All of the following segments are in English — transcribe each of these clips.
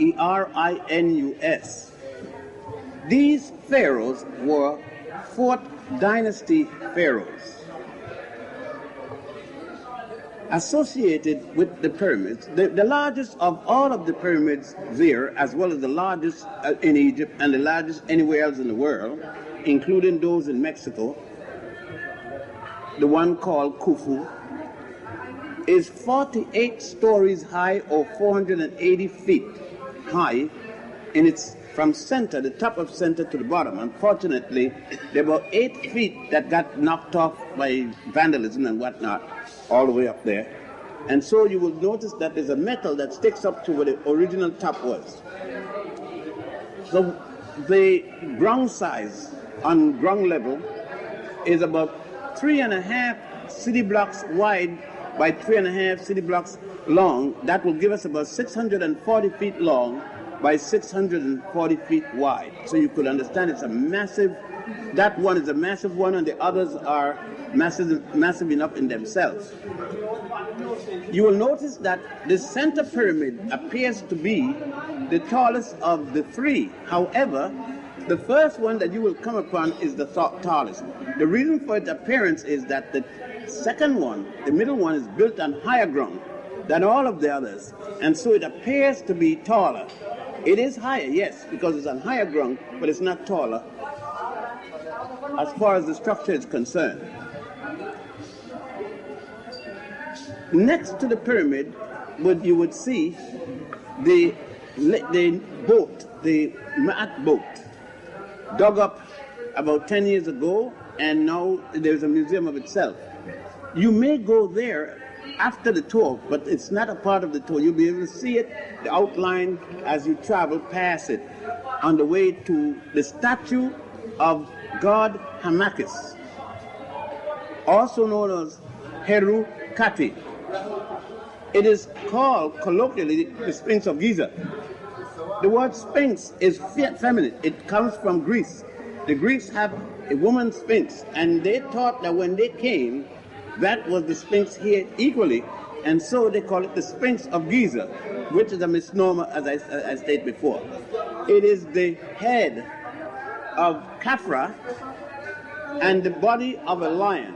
Pharaohs. These pharaohs were 4th dynasty pharaohs associated with the pyramids. The largest of all of the pyramids there, as well as the largest in Egypt and the largest anywhere else in the world, including those in Mexico, the one called Khufu, is 48 stories high or 480 feet high in its from center, the top of center to the bottom. Unfortunately, there were 8 feet that got knocked off by vandalism and whatnot, all the way up there. And so you will notice that there's a metal that sticks up to where the original top was. So the ground size on ground level is about 3.5 city blocks wide by 3.5 city blocks long. That will give us about 640 feet long by 640 feet wide. So you could understand it's a massive, that one is a massive one and the others are massive enough in themselves. You will notice that the center pyramid appears to be the tallest of the three. However, the first one that you will come upon is the tallest. The reason for its appearance is that the second one, the middle one, is built on higher ground than all of the others, and so it appears to be taller. It is higher, yes, because it's on higher ground, but it's not taller as far as the structure is concerned. Next to the pyramid, you would see the boat, the Ma'at boat, dug up about 10 years ago, and now there's a museum of itself. You may go there after the tour, but it's not a part of the tour. You'll be able to see it, the outline, as you travel past it, on the way to the statue of god Hamakis, also known as Heru Kati. It is called colloquially the Sphinx of Giza. The word Sphinx is feminine. It comes from Greece. The Greeks have a woman Sphinx, and they thought that when they came, that was the Sphinx here equally, and so they call it the Sphinx of Giza, which is a misnomer, as I stated before. It is the head of Khafra and the body of a lion.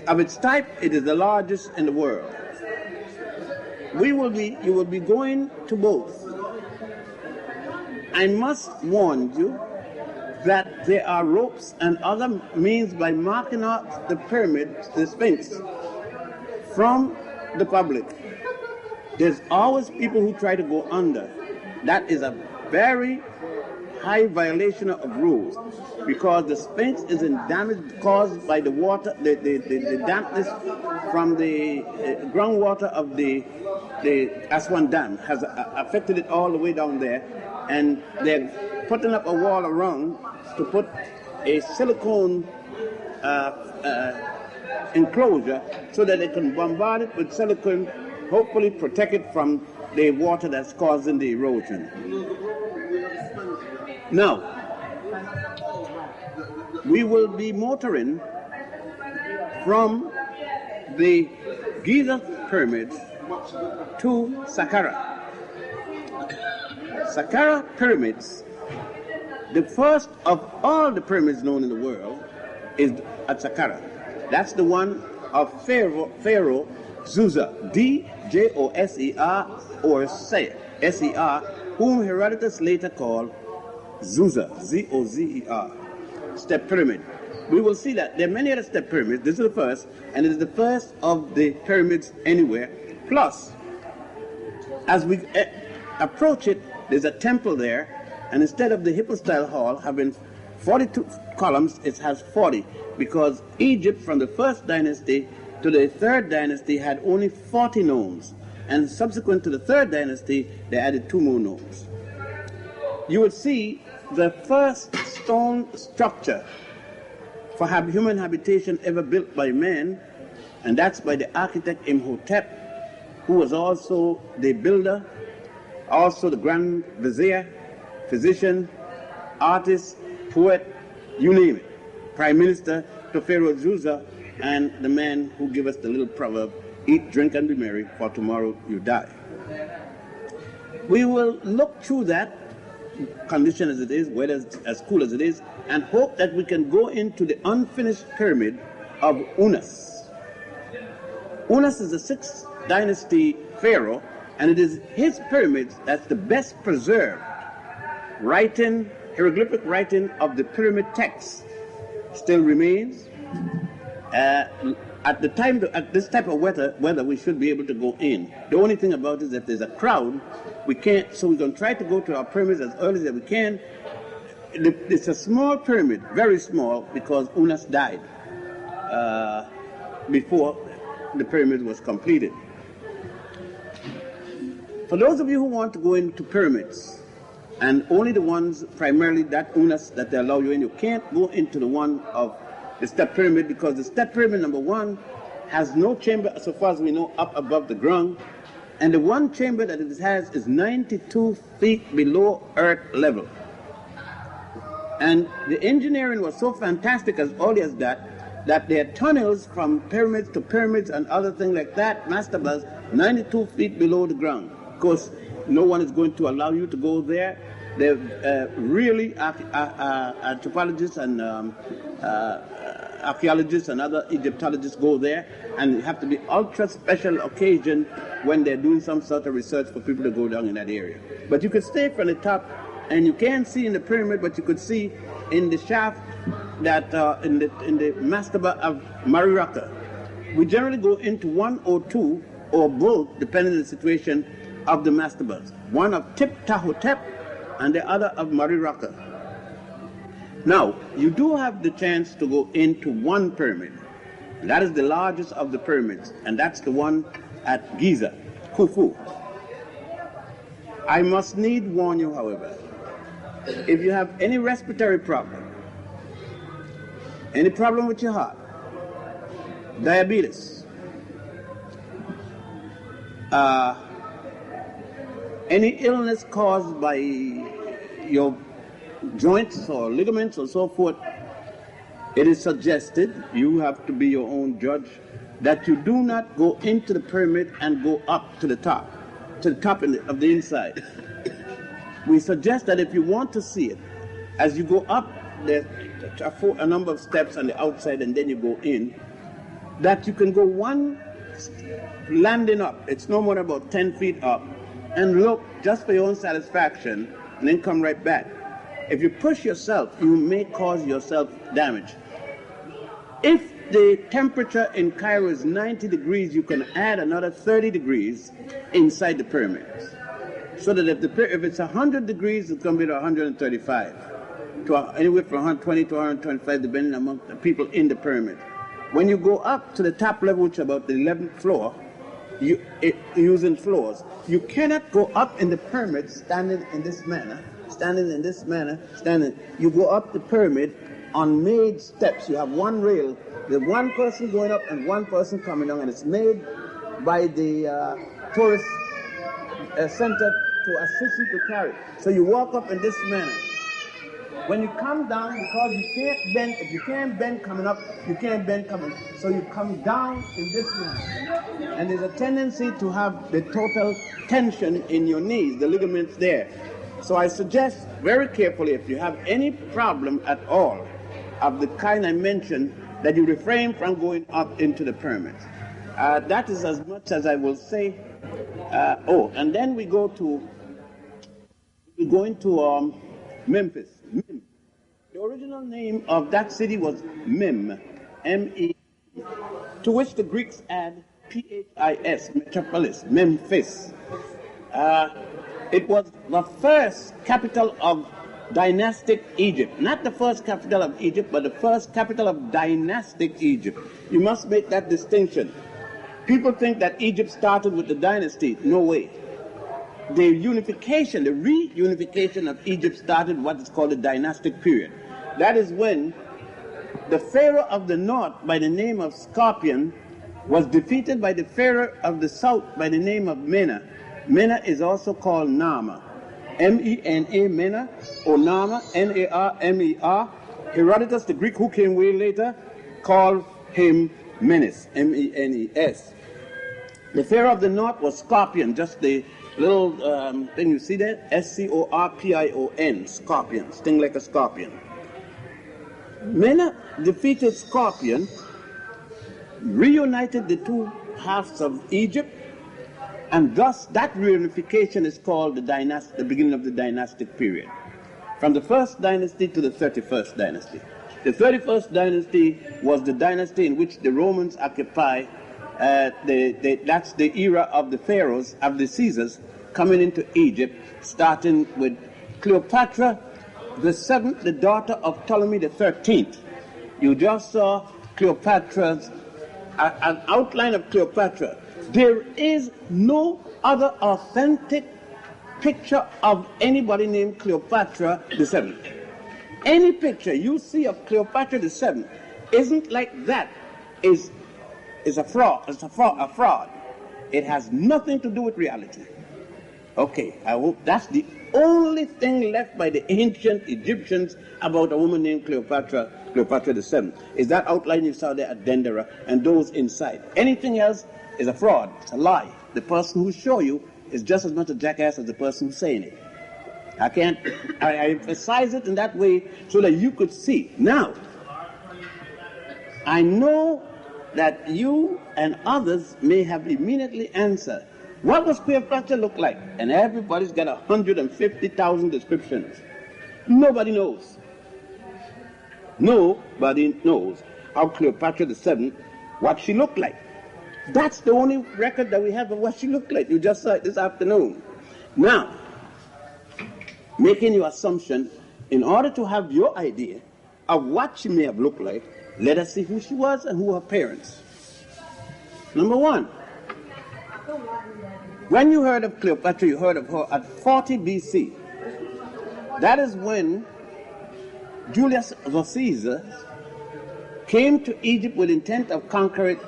Of its type, it is the largest in the world. You will be going to both. I must warn you that there are ropes and other means by marking out the pyramid, the Sphinx, from the public. There's always people who try to go under. That is a very high violation of rules, because the Sphinx is in damage caused by the water, the dampness from the groundwater of the Aswan Dam has affected it all the way down there, and they're putting up a wall around to put a silicone enclosure so that they can bombard it with silicone, hopefully protect it from the water that's causing the erosion. Now, we will be motoring from the Giza pyramids to Saqqara. Saqqara pyramids, the first of all the pyramids known in the world, is at Saqqara. That's the one of Pharaoh Giza, D-J-O-S-E-R, or S-E-R, whom Herodotus later called Giza, Z-O-Z-E-R, step pyramid. We will see that there are many other step pyramids. This is the first, and it is the first of the pyramids anywhere. Plus, as we approach it, there's a temple there, and instead of the Hippo-style hall having 42 columns, it has 40, because Egypt from the first dynasty to the third dynasty had only 40 nomes, and subsequent to the third dynasty, they added 2 more nomes. You will see the first stone structure for human habitation ever built by man, and that's by the architect Imhotep, who was also the builder, also the grand vizier, physician, artist, poet, you name it, prime minister to Pharaoh Giza, and the man who gave us the little proverb, eat, drink, and be merry, for tomorrow you die. We will look through that condition as it is, weather as cool as it is, and hope that we can go into the unfinished pyramid of Unas. Unas is the 6th dynasty pharaoh, and it is his pyramids that's the best preserved writing, hieroglyphic writing of the pyramid text still remains. At this type of weather, we should be able to go in. The only thing about it is that there's a crowd, we can't, so we're going to try to go to our pyramids as early as we can. It's a small pyramid, very small, because Unas died before the pyramid was completed. For those of you who want to go into pyramids, and only the ones primarily that Unas that they allow you in, you can't go into the one of the step pyramid, because the step pyramid number 1 has no chamber, so far as we know, up above the ground, and the one chamber that it has is 92 feet below earth level. And the engineering was so fantastic as early as that there are tunnels from pyramids to pyramids and other things like that, mastabas, 92 feet below the ground. Of course, no one is going to allow you to go there. They're really anthropologists and archaeologists and other Egyptologists go there, and it have to be ultra special occasion when they're doing some sort of research for people to go down in that area. But you could stay from the top, and you can't see in the pyramid, but you could see in the shaft that in the mastaba of Mariraka. We generally go into 1 or 2 or both, depending on the situation of the mastabas. One of Tip-Tahotep and the other of Mariraka. Now, you do have the chance to go into one pyramid. That is the largest of the pyramids, and that's the one at Giza, Khufu. I must need warn you, however, if you have any respiratory problem, any problem with your heart, diabetes, any illness caused by your joints or ligaments or so forth, it is suggested, you have to be your own judge, that you do not go into the pyramid and go up to the top of the inside. We suggest that if you want to see it, as you go up, there are a number of steps on the outside and then you go in, that you can go one landing up, it's no more than about 10 feet up, and look just for your own satisfaction, and then come right back. If you push yourself, you may cause yourself damage. If the temperature in Cairo is 90 degrees, you can add another 30 degrees inside the pyramids. So that if it's 100 degrees, it's going to be to 135. Anywhere from 120 to 125, depending on the people in the pyramid. When you go up to the top level, which is about the 11th floor, using floors, you cannot go up in the pyramid standing in this manner. You go up the pyramid on made steps. You have one rail, the one person going up and one person coming down, and it's made by the tourist center to assist you to carry. So you walk up in this manner. When you come down, because you can't bend, if you can't bend coming up, you can't bend coming. So you come down in this manner. And there's a tendency to have the total tension in your knees, the ligaments there. So I suggest very carefully, if you have any problem at all of the kind I mentioned, that you refrain from going up into the pyramids. That is as much as I will say. And then we go into Memphis. Mem. The original name of that city was Mem, M-E, to which the Greeks add P-H-I-S, metropolis, Memphis. It was the first capital of Dynastic Egypt. Not the first capital of Egypt, but the first capital of Dynastic Egypt. You must make that distinction. People think that Egypt started with the dynasty. No way. The unification, the reunification of Egypt started what is called the dynastic period. That is when the pharaoh of the north by the name of Scorpion was defeated by the pharaoh of the south by the name of Mena. Mena is also called Nama. M-E-N-A, Mena, or Nama, N-A-R-M-E-R. Herodotus, the Greek who came way later, called him Menes, M-E-N-E-S. The pharaoh of the north was Scorpion, just the little thing you see there, Scorpion, scorpion, sting like a scorpion. Mena defeated Scorpion, reunited the two halves of Egypt, and thus that reunification is called the beginning of the dynastic period. From the first dynasty to the 31st dynasty. The 31st dynasty was the dynasty in which the Romans occupy, that's the era of the pharaohs, of the Caesars, coming into Egypt, starting with Cleopatra the seventh, the daughter of Ptolemy the 13th. You just saw Cleopatra's, an outline of Cleopatra. There is no other authentic picture of anybody named Cleopatra the seventh. Any picture you see of Cleopatra the seventh isn't like that. Is a fraud. It's a fraud. It has nothing to do with reality. Okay, I hope that's the only thing left by the ancient Egyptians about a woman named Cleopatra the seventh. Is that outline you saw there at Dendera and those inside. Anything else is a fraud. It's a lie. The person who show you is just as much a jackass as the person who's saying it. I emphasize it in that way so that you could see. Now, I know that you and others may have immediately answered, what does Cleopatra look like? And everybody's got 150,000 descriptions. Nobody knows. Nobody knows how Cleopatra the seventh, what she looked like. That's the only record that we have of what she looked like. You just saw it this afternoon. Now, making your assumption, in order to have your idea of what she may have looked like, let us see who she was and who her parents. Number one, when you heard of Cleopatra, you heard of her at 40 BC. That is when Julius Caesar came to Egypt with intent of conquering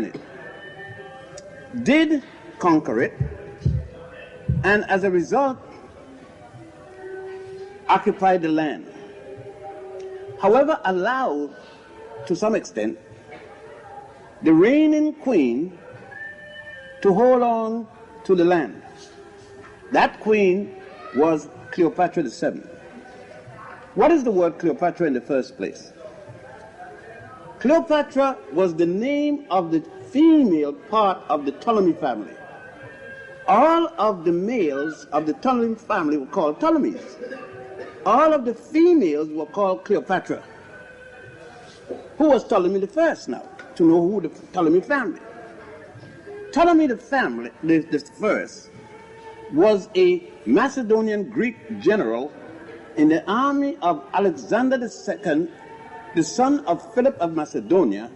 it. Did conquer it, and as a result, occupied the land. However, allowed, to some extent, the reigning queen to hold on to the land. That queen was Cleopatra the seventh. What is the word Cleopatra in the first place? Cleopatra was the name of the female part of the Ptolemy family. All of the males of the Ptolemy family were called Ptolemies. All of the females were called Cleopatra. Who was Ptolemy the first now? To know who the Ptolemy family. Ptolemy the family, the first, was a Macedonian Greek general in the army of Alexander II, the son of Philip of Macedonia,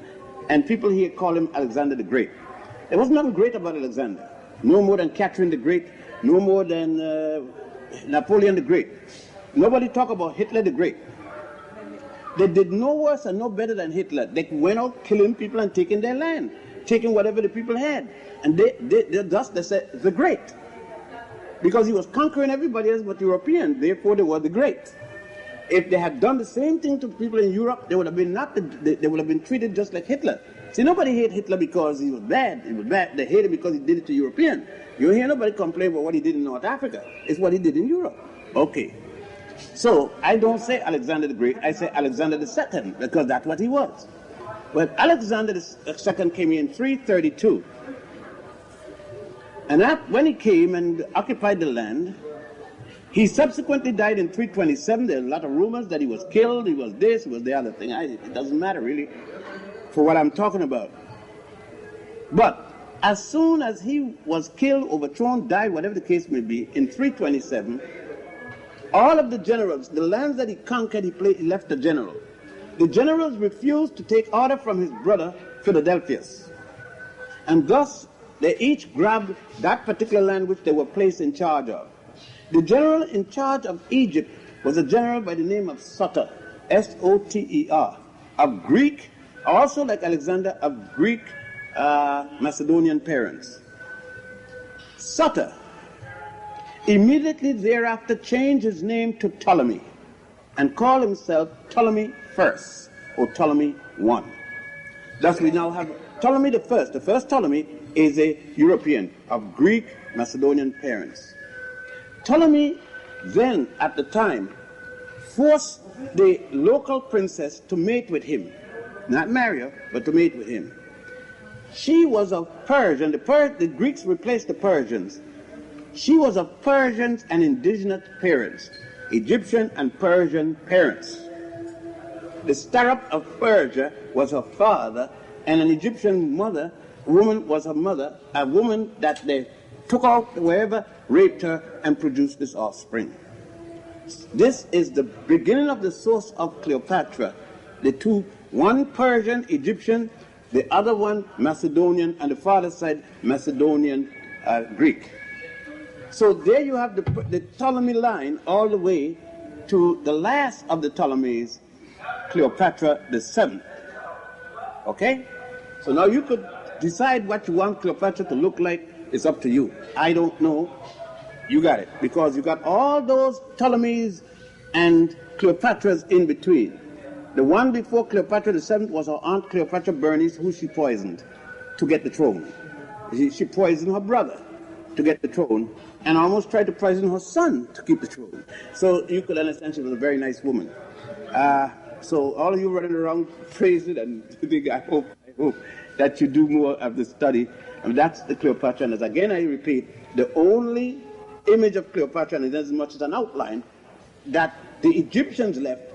and people here call him Alexander the Great. There was nothing great about Alexander. No more than Catherine the Great, no more than Napoleon the Great. Nobody talk about Hitler the Great. They did no worse and no better than Hitler. They went out killing people and taking their land, taking whatever the people had. And they said the Great. Because he was conquering everybody else but European, therefore they were the Great. If they had done the same thing to people in Europe, they would have been treated just like Hitler. See, nobody hated Hitler because he was bad. He was bad. They hated him because he did it to European. You don't hear nobody complain about what he did in North Africa. It's what he did in Europe. Okay. So I don't say Alexander the Great. I say Alexander the Second because that's what he was. But Alexander the Second came in 332. And when he came and occupied the land, he subsequently died in 327. There are a lot of rumors that he was killed, he was this, he was the other thing. It doesn't matter really for what I'm talking about. But as soon as he was killed, overthrown, died, whatever the case may be, in 327, all of the generals, the lands that he conquered, he left the general. The generals refused to take order from his brother, Philadelphus. And thus, they each grabbed that particular land which they were placed in charge of. The general in charge of Egypt was a general by the name of Soter, S-O-T-E-R, of Greek, also like Alexander, of Greek Macedonian parents. Soter immediately thereafter changed his name to Ptolemy and called himself Ptolemy I or Ptolemy I. Thus we now have Ptolemy the first. The first Ptolemy is a European of Greek Macedonian parents. Ptolemy then, at the time, forced the local princess to mate with him. Not marry her, but to mate with him. She was of Persian. The Greeks replaced the Persians. She was of Persians and indigenous parents, Egyptian and Persian parents. The Starop of Persia was her father, and an Egyptian woman was her mother, a woman that they took out wherever, raped her, and produced this offspring. This is the beginning of the source of Cleopatra. The two, one Persian, Egyptian, the other one Macedonian, and the father side Macedonian Greek. So there you have the Ptolemy line all the way to the last of the Ptolemies, Cleopatra the Seventh. Okay? So now you could decide what you want Cleopatra to look like. It's up to you. I don't know. You got it. Because you got all those Ptolemies and Cleopatras in between. The one before Cleopatra the Seventh was her aunt Cleopatra Bernice, who she poisoned to get the throne. She poisoned her brother to get the throne, and almost tried to poison her son to keep the throne. So you could understand she was a very nice woman. So all of you running around praising and I hope that you do more of the study. And that's the Cleopatra. And as again I repeat, the only image of Cleopatra, and it is as much as an outline, that the Egyptians left,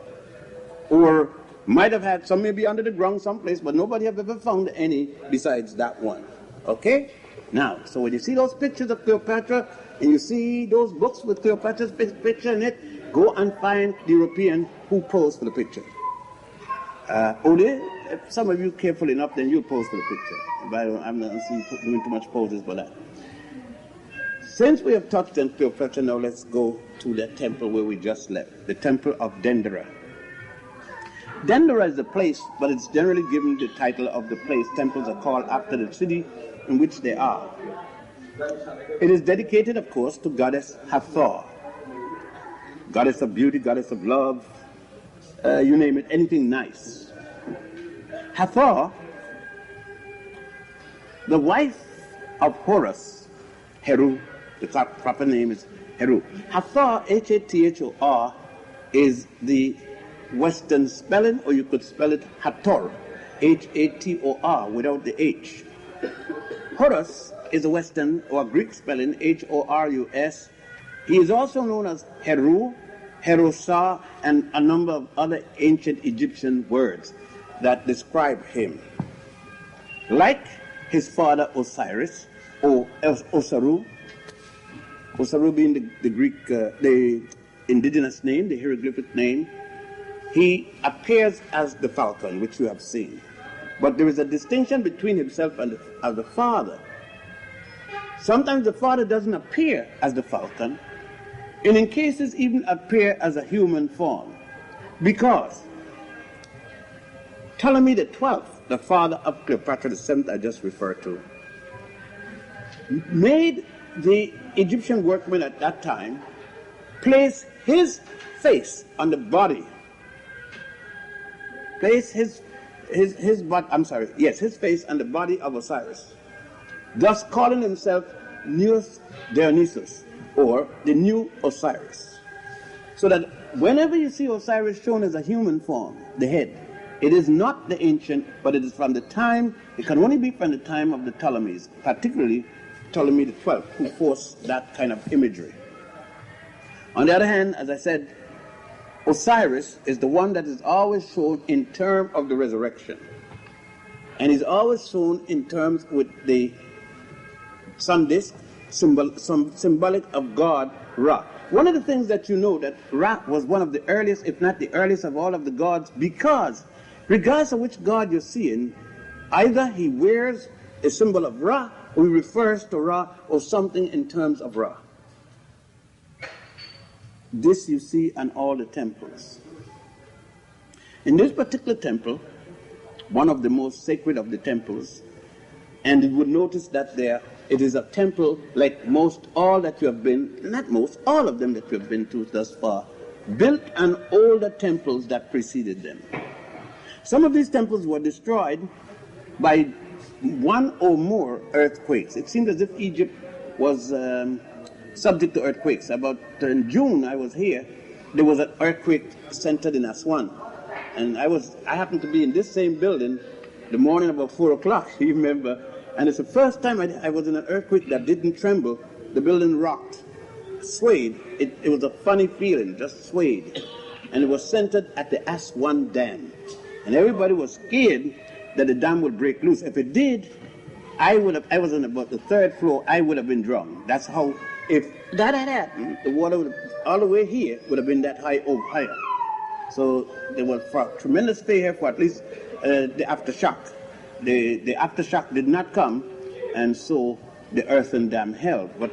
or might have had, some may be under the ground someplace, but nobody have ever found any besides that one. Okay? Now, so when you see those pictures of Cleopatra, and you see those books with Cleopatra's picture in it, go and find the European who posed for the picture. If some of you careful enough, then you'll pose for the picture. But I'm not doing too much poses for that. Since we have touched on Cleopatra, now let's go to the temple where we just left, the temple of Dendera. Dendera is the place, but it's generally given the title of the place. Temples are called after the city in which they are. It is dedicated, of course, to goddess Hathor, goddess of beauty, goddess of love, you name it, anything nice. Hathor, the wife of Horus, Heru, the proper name is Heru. Hathor, H-A-T-H-O-R, is the Western spelling, or you could spell it Hathor, H-A-T-O-R, without the H. Horus is a Western or Greek spelling, H-O-R-U-S. He is also known as Heru, Herosa, and a number of other ancient Egyptian words that describe him. Like his father Osiris, or Osaru, Osaru being the Greek, the indigenous name, the hieroglyphic name, he appears as the falcon, which you have seen. But there is a distinction between himself and the father. Sometimes the father doesn't appear as the falcon, and in cases even appear as a human form. Because Ptolemy the 12th, the father of Cleopatra the 7th I just referred to, made the Egyptian workmen at that time place his face on the body, place his face on the body of Osiris, thus calling himself Neus Dionysus, or the new Osiris. So that whenever you see Osiris shown as a human form, the head, it is not the ancient, but it is from the time, it can only be from the time of the Ptolemies, particularly Ptolemy the 12th, who forced that kind of imagery. On the other hand, as I said, Osiris is the one that is always shown in terms of the resurrection. And is always shown in terms with the sun disk, symbolic of God, Ra. One of the things that you know that Ra was one of the earliest, if not the earliest of all of the gods, because regardless of which god you're seeing, either he wears a symbol of Ra, or he refers to Ra, or something in terms of Ra. This you see on all the temples. In this particular temple, one of the most sacred of the temples, and you would notice that it is a temple like most, all that you have been, not most, all of them that you have been to thus far, built on older temples that preceded them. Some of these temples were destroyed by one or more earthquakes. It seemed as if Egypt was subject to earthquakes. About in June, I was here. There was an earthquake centered in Aswan, and I happened to be in this same building the morning about 4 o'clock. You remember? And it's the first time I was in an earthquake that didn't tremble. The building rocked, swayed. It was a funny feeling, just swayed, and it was centered at the Aswan Dam, and everybody was scared that the dam would break loose. If it did, I was on about the 3rd floor, I would have been drowned. That's how, if that had happened, the water would have, all the way here would have been that high or higher. So there was tremendous fear for at least the aftershock. The aftershock did not come, and so the earthen dam held. But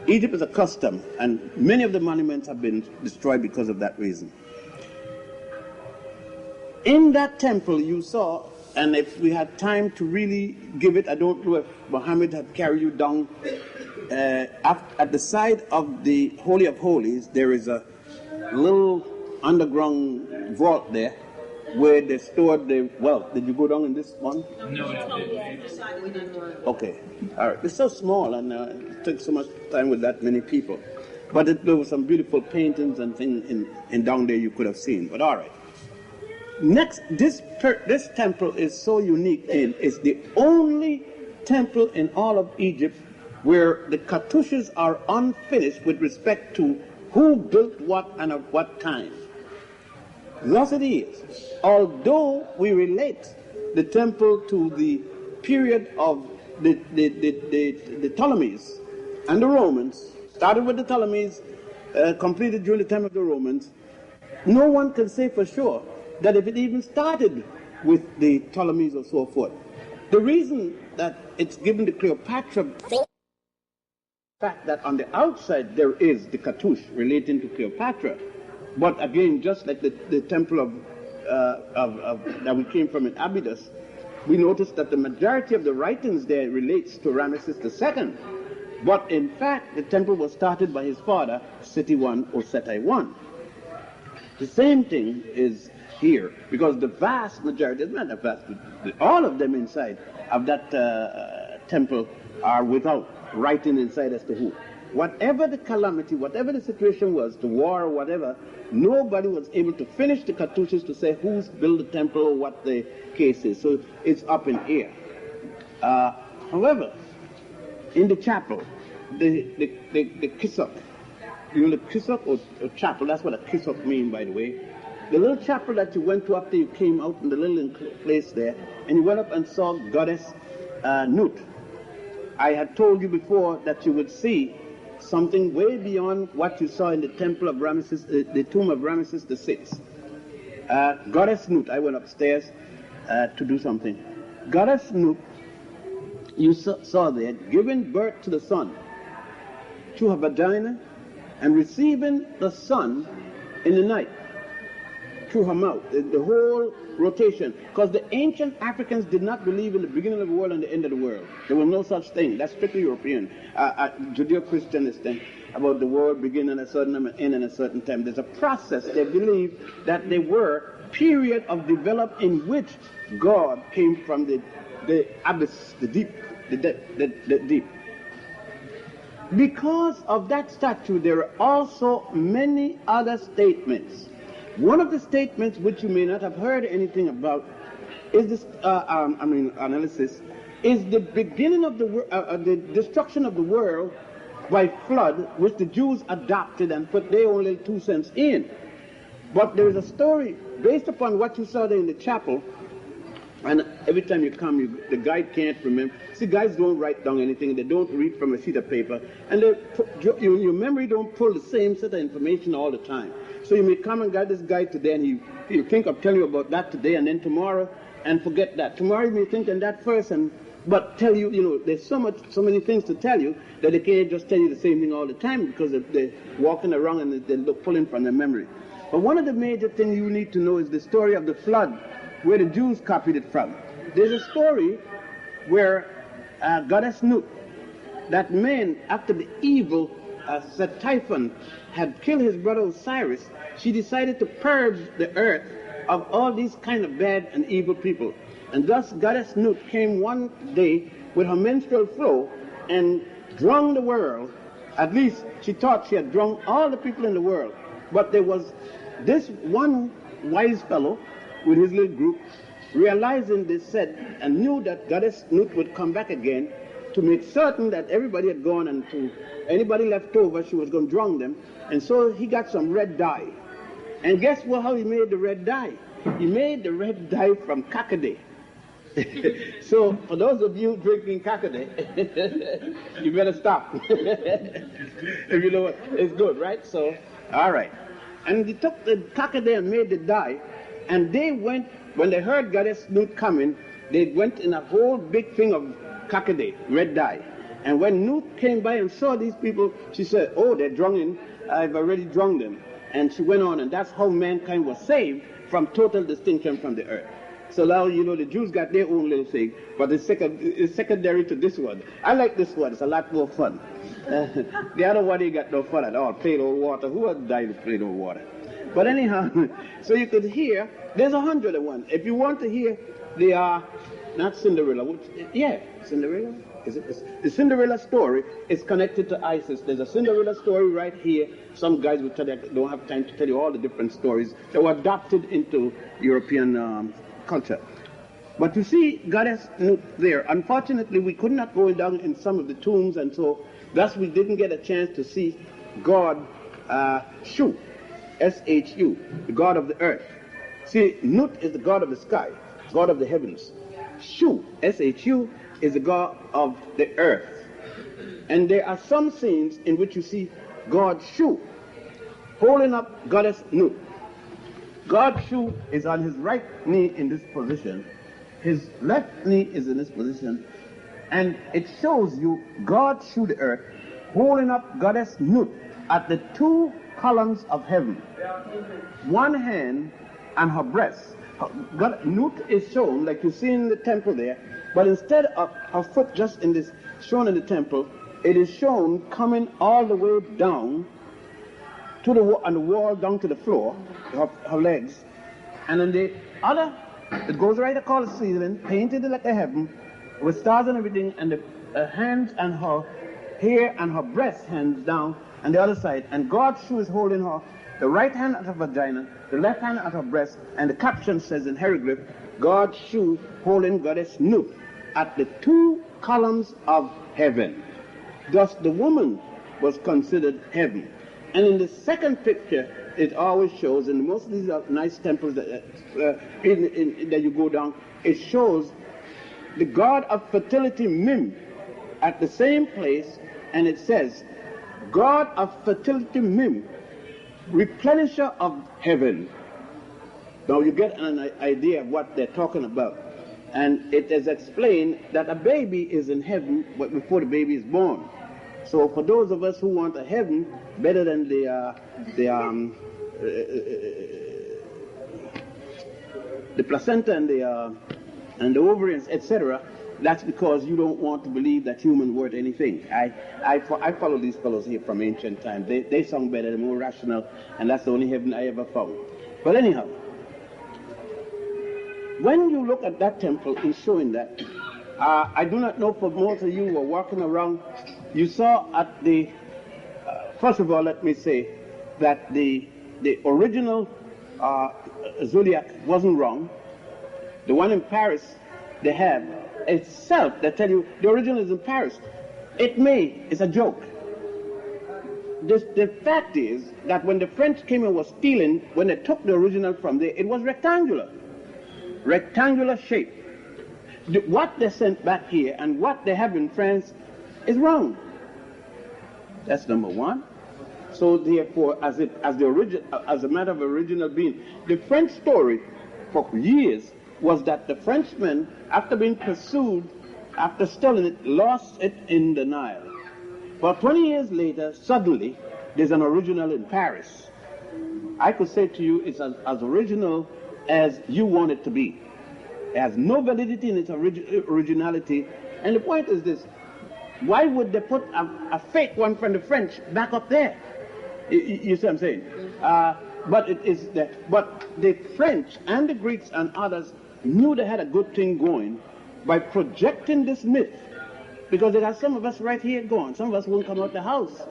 Egypt is a custom, and many of the monuments have been destroyed because of that reason. In that temple you saw, and if we had time to really give it, I don't know if Muhammad had carried you down, at the side of the Holy of Holies, there is a little underground vault there where they stored the wealth. Did you go down in this one? No, we didn't. Okay, all right. It's so small, and it took so much time with that many people. But there were some beautiful paintings and things in down there you could have seen. But all right. Next, this temple is so unique. It's the only temple in all of Egypt where the cartouches are unfinished with respect to who built what and at what time. Thus it is. Although we relate the temple to the period of the Ptolemies and the Romans, started with the Ptolemies, completed during the time of the Romans, no one can say for sure that if it even started with the Ptolemies or so forth. The reason that it's given to Cleopatra, the fact that on the outside there is the cartouche relating to Cleopatra, but again, just like the temple that we came from in Abydos, we noticed that the majority of the writings there relates to Ramesses II. But in fact, the temple was started by his father, Seti I or Seti I. The same thing is here, because the vast majority, not the vast, all of them inside of that temple are without writing inside as to who. Whatever the calamity, whatever the situation was, the war or whatever, nobody was able to finish the cartouches to say who's built the temple or what the case is. So it's up in air. However, in the chapel, the kisok, you know, the kisok or chapel, that's what a kisok means, by the way. The little chapel that you went to after you came out in the little place there, and you went up and saw goddess Nut. I had told you before that you would see something way beyond what you saw in the temple of Ramesses, the tomb of Ramesses VI. Goddess Nut, I went upstairs to do something. Goddess Nut, you saw there, giving birth to the sun through her vagina and receiving the sun in the night through her mouth, the whole rotation. Because the ancient Africans did not believe in the beginning of the world and the end of the world. There was no such thing. That's strictly European. Judeo-Christian is thing about the world beginning at a certain time and end at a certain time. There's a process. They believe that there were period of development in which God came from the abyss, the deep, the deep. Because of that statue, there are also many other statements. One of the statements which you may not have heard anything about is this, analysis, is the beginning of the destruction of the world by flood, which the Jews adopted and put their own little 2 cents in. But there is a story based upon what you saw there in the chapel, and every time you come, the guide can't remember. See, guys don't write down anything. They don't read from a sheet of paper. And your memory don't pull the same set of information all the time. So you may come and get this guide today, and you think of telling you about that today, and then tomorrow, and forget that. Tomorrow you may think on that first, but tell you, there's so many things to tell you that they can't just tell you the same thing all the time because they're walking around and they're pulling from their memory. But one of the major things you need to know is the story of the flood, where the Jews copied it from. There's a story where Goddess Nut, that man, after the evil Typhon had killed his brother Osiris, she decided to purge the earth of all these kind of bad and evil people. And thus Goddess Nut came one day with her menstrual flow and drunk the world. At least she thought she had drunk all the people in the world. But there was this one wise fellow with his little group, realizing this, said, and knew that Goddess Nut would come back again to make certain that everybody had gone, and to anybody left over, she was going to drown them. And so he got some red dye. And guess what? How he made the red dye? He made the red dye from kakade. So for those of you drinking kakade, you better stop. If you know what, it's good, right? So, all right. And they took the kakade and made the dye, and they went, when they heard Goddess Nut coming, they went in a whole big thing of kakade, red dye. And when Nut came by and saw these people, she said, oh, they're drunken, I've already drunk them. And she went on, and that's how mankind was saved from total distinction from the earth. So now, you know, the Jews got their own little thing, but it's secondary to this one. I like this one. It's a lot more fun. The other one, ain't got no fun at all. Plain old water. Who has died of plain old water? But anyhow, so you could hear, there's 101. If you want to hear the, not Cinderella, Cinderella? Is it? The Cinderella story is connected to Isis. There's a Cinderella story right here. Some guys will tell you, I don't have time to tell you all the different stories that were adopted into European culture. But you see Goddess Nut there. Unfortunately, we could not go down in some of the tombs, and so thus we didn't get a chance to see God Shu, S-H-U, the God of the earth. See, Nut is the God of the sky, God of the heavens. Shu, S-H-U, is the God of the earth. And there are some scenes in which you see God Shu holding up Goddess Nut. God Shu is on his right knee in this position. His left knee is in this position. And it shows you God Shu the earth holding up Goddess Nut at the two columns of heaven. One hand on her breast. Nut is shown like you see in the temple there, but instead of her foot just in this shown in the temple, it is shown coming all the way down to the on the wall, down to the floor, her legs, and then the other, it goes right across the ceiling, painted like a heaven, with stars and everything, and the hands and her hair and her breast hands down, and the other side, and God's Shu is holding her, the right hand at her vagina, the left hand at her breast, and the caption says in hieroglyph, God's Shu holding Goddess Nut at the two columns of heaven. Thus the woman was considered heaven. And in the second picture, it always shows, and most of these are nice temples that you go down, it shows the god of fertility Mim at the same place, and it says, God of fertility Mim, replenisher of heaven. Now you get an idea of what they're talking about. And it is explained that a baby is in heaven before the baby is born. So for those of us who want a heaven better than the placenta and the ovaries, etc., that's because you don't want to believe that humans worth anything. I follow these fellows here from ancient times. They sound better, they're more rational, and that's the only heaven I ever found. But anyhow, when you look at that temple, it's showing that. I do not know for most of you who were walking around, you saw at the, first of all, let me say that the original zodiac wasn't wrong. The one in Paris they have itself, they tell you the original is in Paris. It's a joke. The fact is that when the French came and was stealing, when they took the original from there, it was rectangular shape. What they sent back here and what they have in France is wrong. That's number one. So therefore, as a matter of original being, the French story for years was that the Frenchmen, after being pursued, after stealing it, lost it in the Nile. But 20 years later, suddenly, there's an original in Paris. I could say to you, it's as original as you want it to be. It has no validity in its originality. And the point is this: why would they put a fake one from the French back up there? You see what I'm saying? But it is but the French and the Greeks and others knew they had a good thing going by projecting this myth Because there are some of us right here gone. Some of us won't come out the house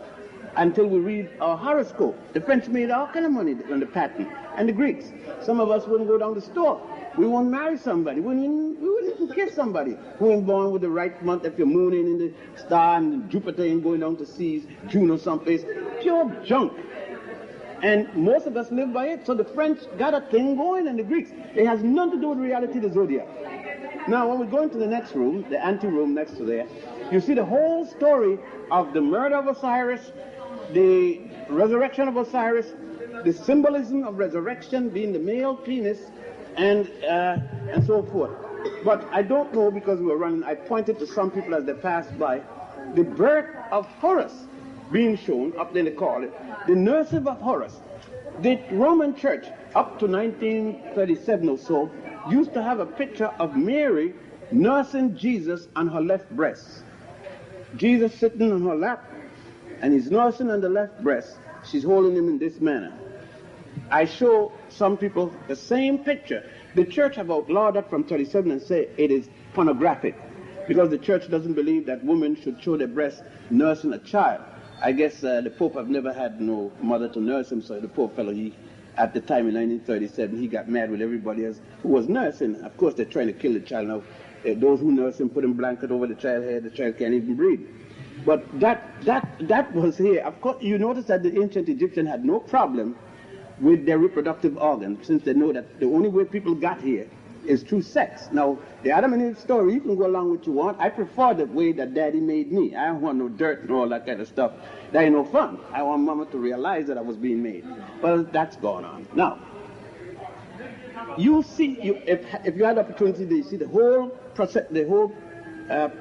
until we read our horoscope. The French made all kind of money on the pattern, and the Greeks. Some of us wouldn't go down the store. We won't marry somebody. We wouldn't even kiss somebody who ain't born with the right month. If your moon ain't in the star and Jupiter ain't going down to seas, June or someplace. Pure junk. And most of us live by it. So the French got a thing going, and the Greeks. It has nothing to do with reality, the zodiac. Now, when we go into the next room, the ante-room next to there, you see the whole story of the murder of Osiris, the resurrection of Osiris, the symbolism of resurrection being the male penis, and so forth. But I don't know, because we were running, I pointed to some people as they passed by, the birth of Horus being shown, up there they call it, the nursing of Horus. The Roman Church, up to 1937 or so, used to have a picture of Mary nursing Jesus on her left breast. Jesus sitting on her lap, and he's nursing on the left breast. She's holding him in this manner. I show some people the same picture. The church have outlawed that from 37 and say it is pornographic, because the church doesn't believe that women should show their breasts nursing a child. I guess the Pope have never had no mother to nurse him, so the poor fellow, at the time in 1937, he got mad with everybody else who was nursing. Of course, they're trying to kill the child now. Those who nurse him put a blanket over the child's head. The child can't even breathe. But that was here. Of course, you notice that the ancient Egyptians had no problem with their reproductive organs, since they know that the only way people got here is through sex. Now, the Adam and Eve story, you can go along with what you want. I prefer the way that Daddy made me. I don't want no dirt and all that kind of stuff. That ain't no fun. I want Mama to realize that I was being made. Well, that's going on. Now, you see, if you had the opportunity to see the whole process, the whole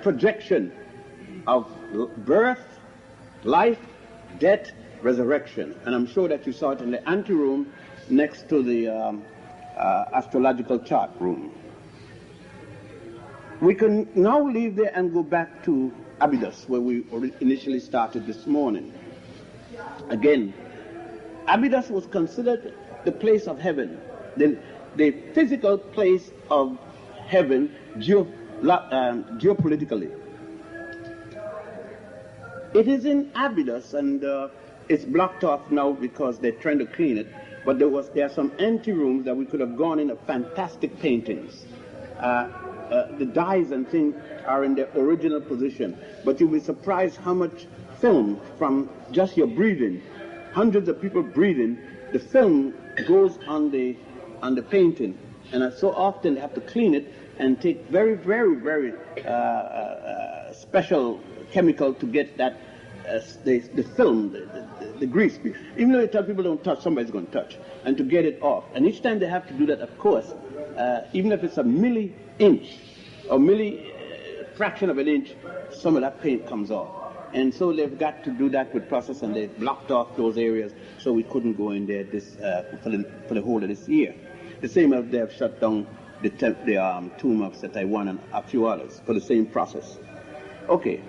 projection of birth, life, death, resurrection. And I'm sure that you saw it in the anteroom next to the astrological chart room. We can now leave there and go back to Abydos, where we initially started this morning. Again, Abydos was considered the place of heaven, the physical place of heaven geopolitically. It is in Abydos, and it's blocked off now because they're trying to clean it. But there are some empty rooms that we could have gone in of fantastic paintings. The dyes and things are in their original position. But you'll be surprised how much film from just your breathing, hundreds of people breathing, the film goes on the painting. And so often they have to clean it and take very, very, very special chemical to get that the film, the grease. Even though you tell people don't touch, somebody's going to touch. And to get it off. And each time they have to do that, of course, even if it's a milli-inch or fraction of an inch, some of that paint comes off. And so they've got to do that with process, and they've blocked off those areas so we couldn't go in there for the whole of this year. The same as they have shut down the tomb of Check1 and a few others for the same process. Okay.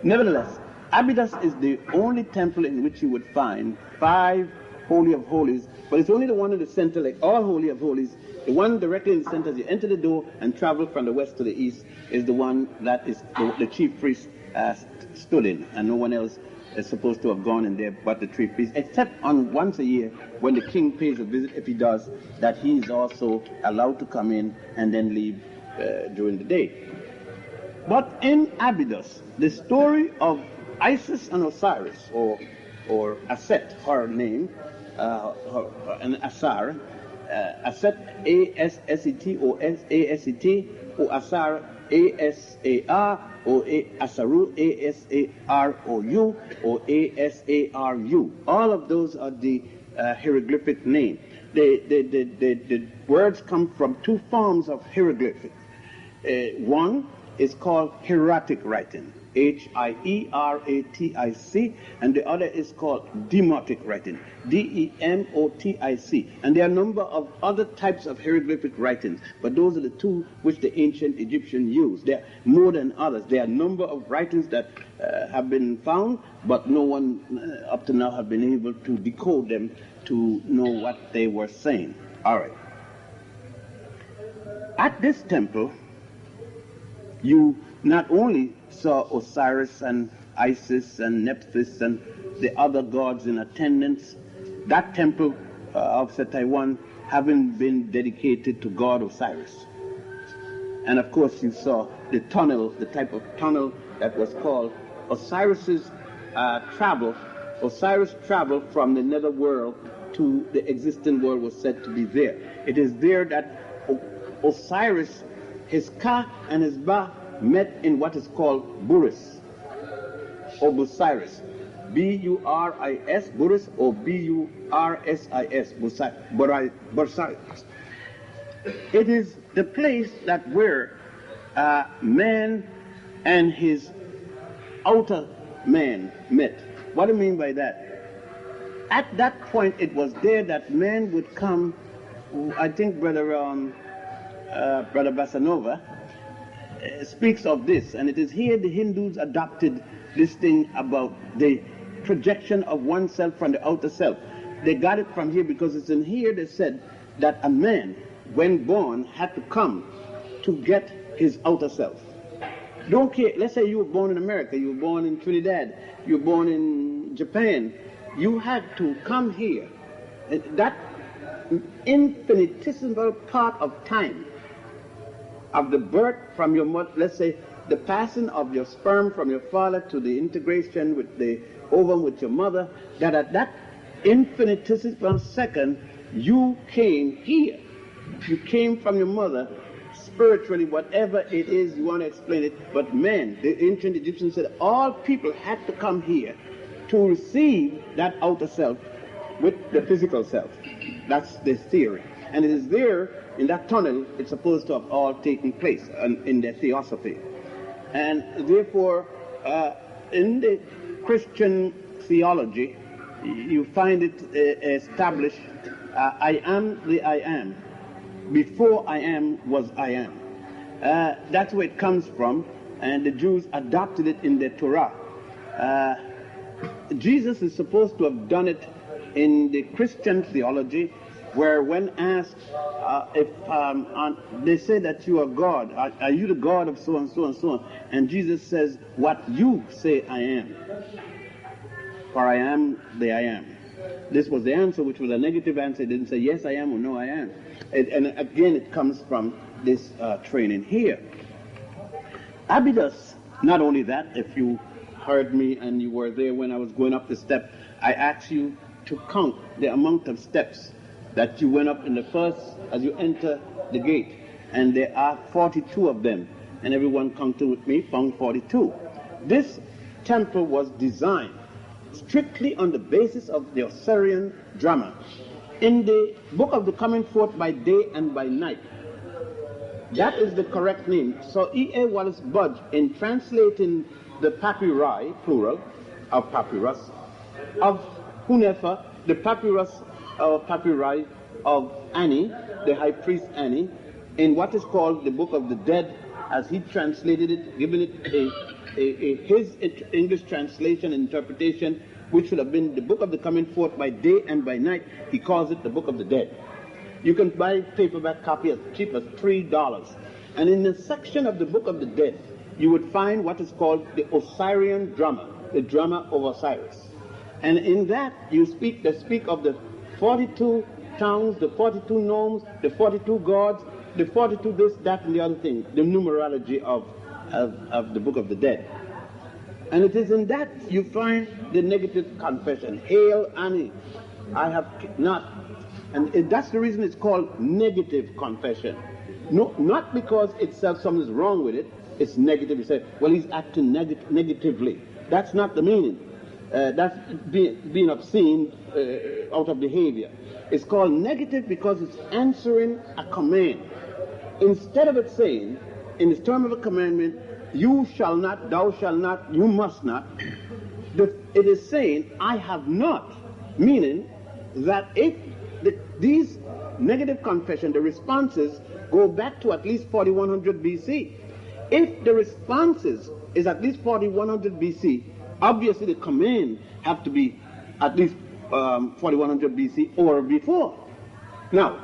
Nevertheless, Abydos is the only temple in which you would find 5 Holy of Holies, but it's only the one in the center, like all Holy of Holies. The one directly in the center, as you enter the door and travel from the west to the east, is the one that is the chief priest stood in, and no one else is supposed to have gone in there but the chief priest, except on once a year when the king pays a visit, if he does, that he is also allowed to come in and then leave during the day. But in Abydos, the story of Isis and Osiris, or Aset, her name, and Asar, Aset, A-S-S-E-T, or S-A-S-E-T, or Asar, A-S-A-R, or Asaru, A-S-A-R-O-U, or A-S-A-R-U. All of those are the hieroglyphic name. The words come from 2 forms of hieroglyphic. One is called hieratic writing, H-I-E-R-A-T-I-C, and the other is called demotic writing, D-E-M-O-T-I-C. And there are a number of other types of hieroglyphic writings, but those are the 2 which the ancient Egyptians used. There are more than others. There are a number of writings that have been found, but no one up to now have been able to decode them to know what they were saying. All right. At this temple, you not only saw Osiris and Isis and Nephthys and the other gods in attendance, that temple of Check1 having been dedicated to God Osiris. And of course you saw the tunnel, the type of tunnel that was called Osiris's travel. Osiris traveled from the nether world to the existing world was said to be there. It is there that Osiris, his Ka and his Ba met in what is called Buris or Busiris. B-U-R-I-S, Buris, or B-U-R-S-I-S, Busiris. It is the place that where man and his outer man met. What do you mean by that? At that point, it was there that man would come. I think Brother Basanova speaks of this, and it is here the Hindus adopted this thing about the projection of oneself from the outer self. They got it from here because it's in here they said that a man, when born, had to come to get his outer self. Don't care, let's say you were born in America, you were born in Trinidad, you were born in Japan, you had to come here. That infinitesimal part of time of the birth from your mother, let's say the passing of your sperm from your father to the integration with the ovum with your mother, that at that infinitesimal second you came here. You came from your mother spiritually, whatever it is you want to explain it. But men, the ancient Egyptians said all people had to come here to receive that outer self with the physical self. That's the theory. And it is there in that tunnel it's supposed to have all taken place in their theosophy. And therefore, in the Christian theology, you find it established, I am the I am. Before I am was I am. That's where it comes from, and the Jews adopted it in the Torah. Jesus is supposed to have done it in the Christian theology, where when asked if they say that you are God, are you the God of so and so and so on? And Jesus says, what you say I am. For I am the I am. This was the answer, which was a negative answer. It didn't say yes I am or no I am. And again, it comes from this training here. Abydos, not only that, if you heard me and you were there when I was going up the step, I asked you to count the amount of steps that you went up in the first, as you enter the gate. And there are 42 of them. And everyone counted with me, found 42. This temple was designed strictly on the basis of the Osirian drama. In the book of the coming forth by day and by night, that is the correct name. So E.A. Wallace Budge, in translating the papyri, plural, of papyrus, of Hunefa, the papyrus of papyri of Annie, the high priest Annie, in what is called the Book of the Dead, as he translated it, giving it his English translation and interpretation, which should have been the book of the coming forth by day and by night. He calls it the Book of the Dead. You can buy a paperback copy as cheap as $3. And in the section of the Book of the Dead, you would find what is called the Osirian drama, the drama of Osiris. And in that, they speak of the 42 towns, the 42 gnomes, the 42 gods, the 42 this, that, and the other thing, the numerology of the Book of the Dead. And it is in that you find the negative confession. Hail Annie, I have not. And that's the reason it's called negative confession. No, not because itself something is wrong with it, it's negative. You say, well, he's acting negatively. That's not the meaning. That's being obscene out of behavior. It's called negative because it's answering a command. Instead of it saying, in the term of a commandment, you shall not, thou shalt not, you must not, it is saying, I have not, meaning that if these negative confession, the responses go back to at least 4100 BC. If the responses is at least 4100 BC, obviously the command have to be at least 4100 BC or before. Now,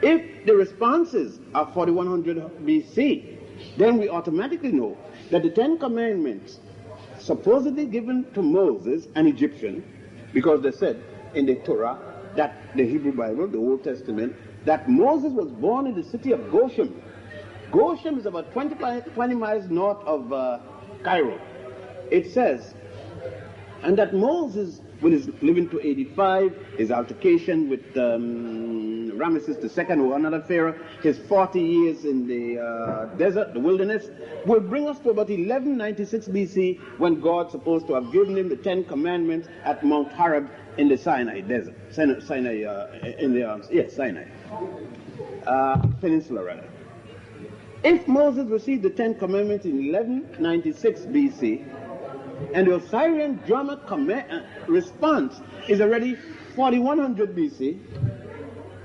if the responses are 4100 BC, then we automatically know that the Ten Commandments, supposedly given to Moses, an Egyptian, because they said in the Torah, that the Hebrew Bible, the Old Testament, that Moses was born in the city of Goshen. Goshen is about 20 miles north of Cairo. It says, and that Moses, when he's living to 85, his altercation with Ramesses II, or another pharaoh, his 40 years in the desert, the wilderness, will bring us to about 1196 BC, when God's supposed to have given him the Ten Commandments at Mount Horeb in the Sinai desert, Sinai Peninsula rather. If Moses received the Ten Commandments in 1196 BC, and the Osirian drama response is already 4100 BC,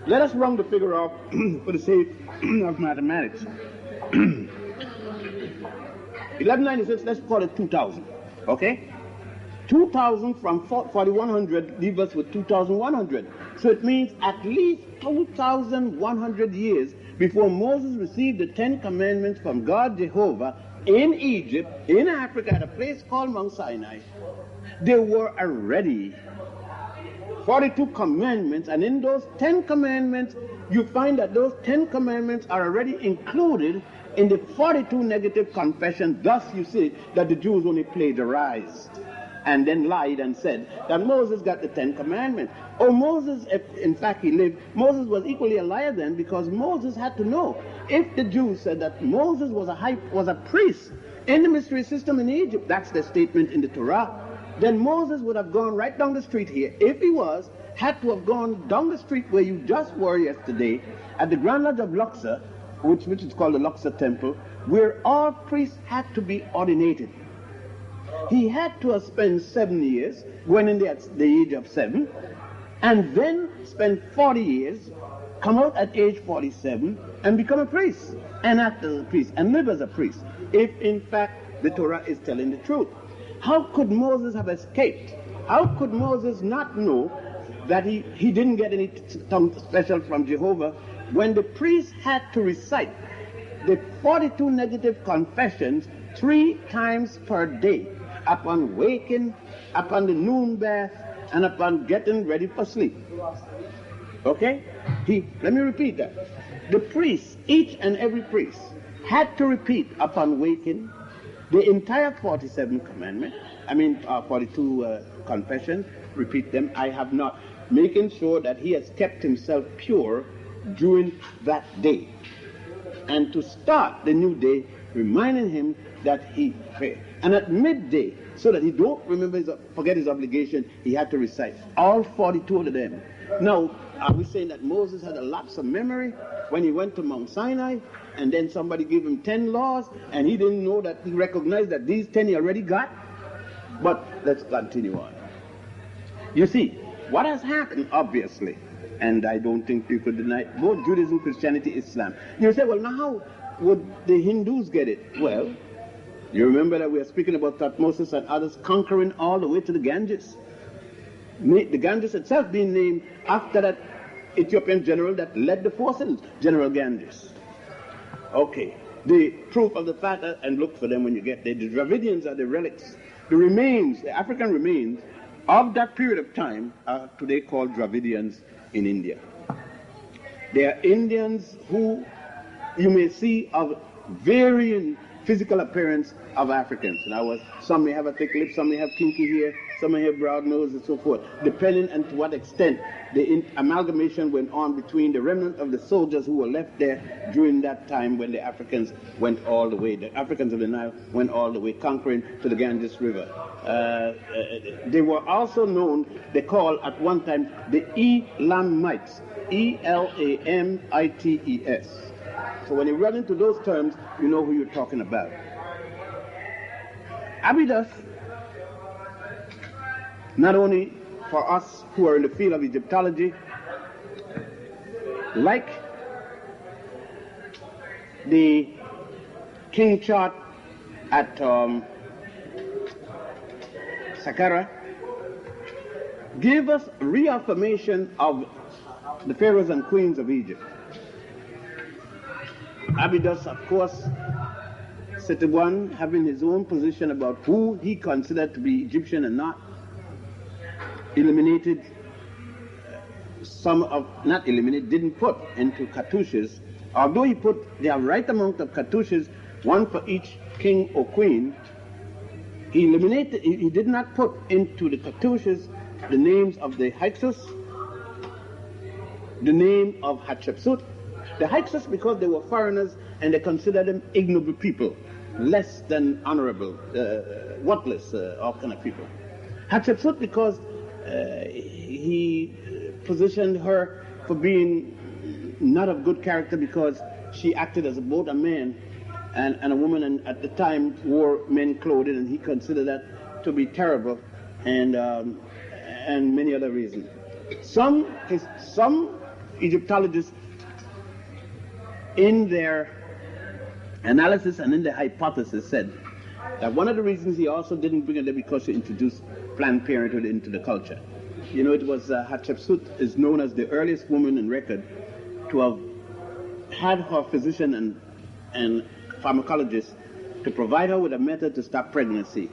let us round the figure off for the sake of mathematics. 1196, let's call it 2000, okay? 2000 from 4100 leaves us with 2100. So it means at least 2100 years before Moses received the Ten Commandments from God Jehovah in Egypt, in Africa, at a place called Mount Sinai, there were already 42 commandments, and in those 10 commandments, you find that those 10 commandments are already included in the 42 negative confessions. Thus, you see that the Jews only plagiarized and then lied and said that Moses got the 10 commandments. Oh, Moses, if in fact he lived, Moses was equally a liar then, because Moses had to know. If the Jews said that Moses was a priest in the mystery system in Egypt, that's the statement in the Torah, then Moses would have gone right down the street here. If he had to have gone down the street where you just were yesterday, at the Grand Lodge of Luxor, which is called the Luxor Temple, where all priests had to be ordinated. He had to have spent 7 years, going in there at the age of 7, and then spend 40 years, come out at age 47, and become a priest, and act as a priest, and live as a priest, if in fact the Torah is telling the truth. How could Moses have escaped? How could Moses not know that he didn't get any something special from Jehovah when the priest had to recite the 42 negative confessions 3 times per day, upon waking, upon the noon bath, and upon getting ready for sleep? Okay? Let me repeat that. The priests, each and every priest, had to repeat upon waking the entire 47 commandments, 42 confessions, repeat them, I have not, making sure that he has kept himself pure during that day. And to start the new day, reminding him that he prayed. And at midday, so that he don't forget his obligation, he had to recite all 42 of them. Now, are we saying that Moses had a lapse of memory when he went to Mount Sinai, and then somebody gave him 10 laws, and he didn't know that he recognized that these 10 he already got? But let's continue on. You see, what has happened, obviously, and I don't think you could deny it, both Judaism, Christianity, Islam. You say, well, now how would the Hindus get it? Well, you remember that we are speaking about Thutmose and others conquering all the way to the Ganges. The Ganges itself being named after that Ethiopian general that led the forces, General Ganges. Okay, the proof of the fact, and look for them when you get there, the Dravidians are the relics, the remains, the African remains of that period of time are today called Dravidians in India. They are Indians who you may see of varying physical appearance of Africans. In other words, some may have a thick lip, some may have kinky hair, some may have broad nose, and so forth, depending on to what extent the amalgamation went on between the remnant of the soldiers who were left there during that time when the Africans went all the way, the Africans of the Nile went all the way, conquering to the Ganges River. They were also known, they called at one time the Elamites, E-L-A-M-I-T-E-S. So when you run into those terms, you know who you're talking about. Abydos, not only for us who are in the field of Egyptology, like the king chart at Saqqara, give us reaffirmation of the pharaohs and queens of Egypt. Abydos, of course, Sete having his own position about who he considered to be Egyptian and not, eliminated didn't put into cartouches, although he put the right amount of cartouches, one for each king or queen. He did not put into the cartouches the names of the Hyksos, the name of Hatshepsut. The Hyksos because they were foreigners and they considered them ignoble people, less than honorable, worthless, all kind of people. Hatshepsut because he positioned her for being not of good character because she acted as both a man and a woman, and at the time wore men clothing, and he considered that to be terrible, and many other reasons. Some Egyptologists, in their analysis and in their hypothesis, said that one of the reasons he also didn't bring it there because he introduced Planned Parenthood into the culture. You know, it was Hatshepsut is known as the earliest woman in record to have had her physician and pharmacologist to provide her with a method to stop pregnancy.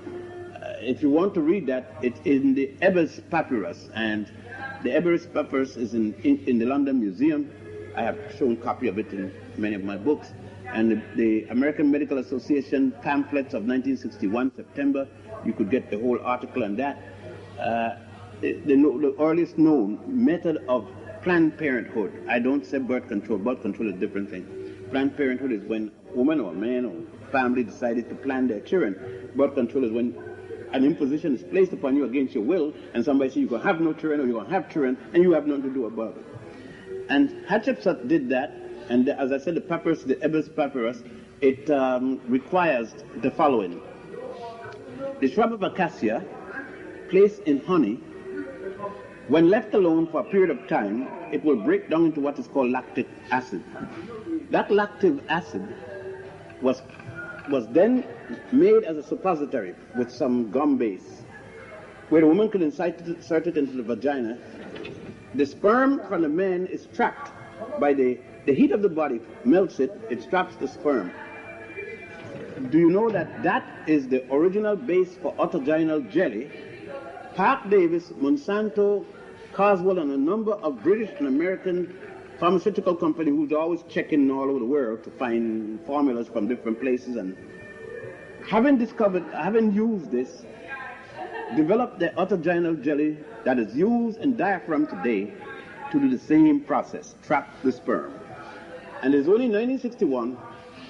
If you want to read that, it's in the Abydos papyrus, and the Abydos papyrus is in the London Museum. I have shown a copy of it in many of my books. And the American Medical Association pamphlets of 1961, September, you could get the whole article on that. The earliest known method of Planned Parenthood, I don't say birth control is a different thing. Planned Parenthood is when a woman or a man or family decided to plan their children. Birth control is when an imposition is placed upon you against your will, and somebody says you're going to have no children or you're going to have children, and you have nothing to do about it. And Hatshepsut did that, and as I said, the papyrus, the Abydos papyrus, it requires the following. The shrub of acacia, placed in honey, when left alone for a period of time, it will break down into what is called lactic acid. That lactic acid was then made as a suppository with some gum base, where the woman could insert it into the vagina. The sperm from the man is trapped by the heat of the body, melts it, it traps the sperm. Do you know that that is the original base for autogenal jelly? Park Davis, Monsanto, Coswell, and a number of British and American pharmaceutical companies who's always checking all over the world to find formulas from different places, and having used this, developed the autogenal jelly that is used in diaphragm today to do the same process, trap the sperm. And it's only in 1961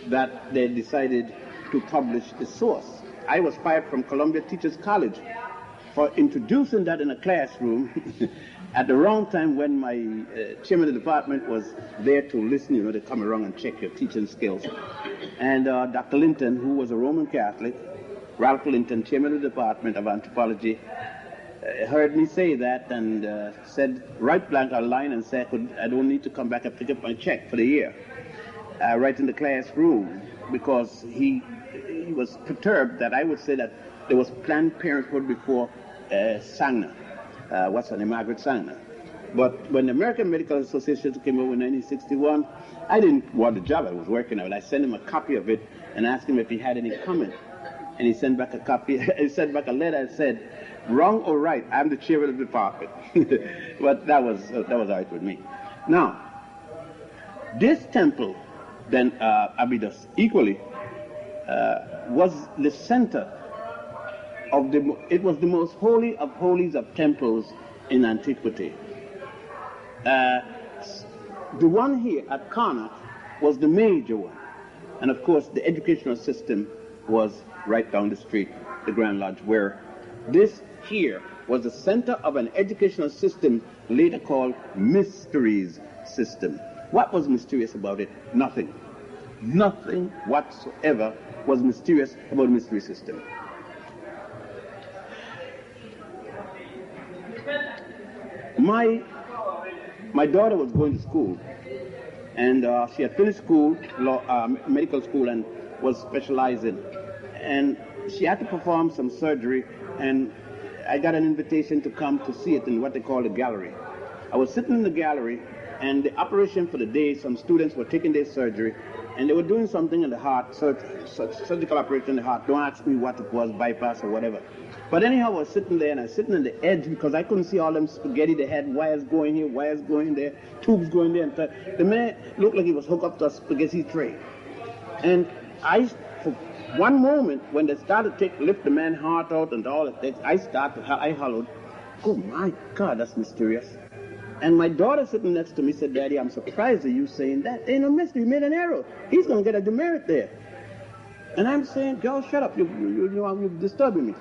that they decided to publish the source. I was fired from Columbia Teachers College for introducing that in a classroom at the wrong time when my chairman of the department was there to listen, you know, to come around and check your teaching skills. And Dr. Linton, who was a Roman Catholic, Ralph Linton, chairman of the department of anthropology, heard me say that and said right blank on line and said I don't need to come back and pick up my check for the year. Right in the classroom, because he was perturbed that I would say that there was Planned Parenthood before Sagna. What's her name? Margaret Sagna. But when the American Medical Association came over in 1961, I didn't want the job I was working on. I sent him a copy of it and asked him if he had any comment. And he sent back a copy. He sent back a letter and said, "Wrong or right, I'm the chair of the department." But that was all right with me. Now, this temple, then Abydos, equally was the center of it was the most holy of holies of temples in antiquity. The one here at Karnak was the major one. And of course, the educational system was right down the street, the Grand Lodge, where this here was the center of an educational system later called Mysteries system. What was mysterious about it? Nothing. Nothing whatsoever was mysterious about the mystery system. My daughter was going to school, and she had finished school, medical school, and was specializing. And she had to perform some surgery, and I got an invitation to come to see it in what they call the gallery. I was sitting in the gallery, and the operation for the day, some students were taking their surgery, and they were doing something in the heart, surgical operation in the heart. Don't ask me what it was, bypass or whatever. But anyhow, I was sitting there, and I was sitting on the edge because I couldn't see all them spaghetti. They had wires going here, wires going there, tubes going there. And the man looked like he was hooked up to a spaghetti tray. And for one moment, when they started to lift the man's heart out and all of that, I hollowed, oh my God, that's mysterious. And my daughter sitting next to me said, Daddy, I'm surprised at you saying that. Ain't no mystery, you made an error. He's going to get a demerit there. And I'm saying, girl, shut up, you're disturbing me.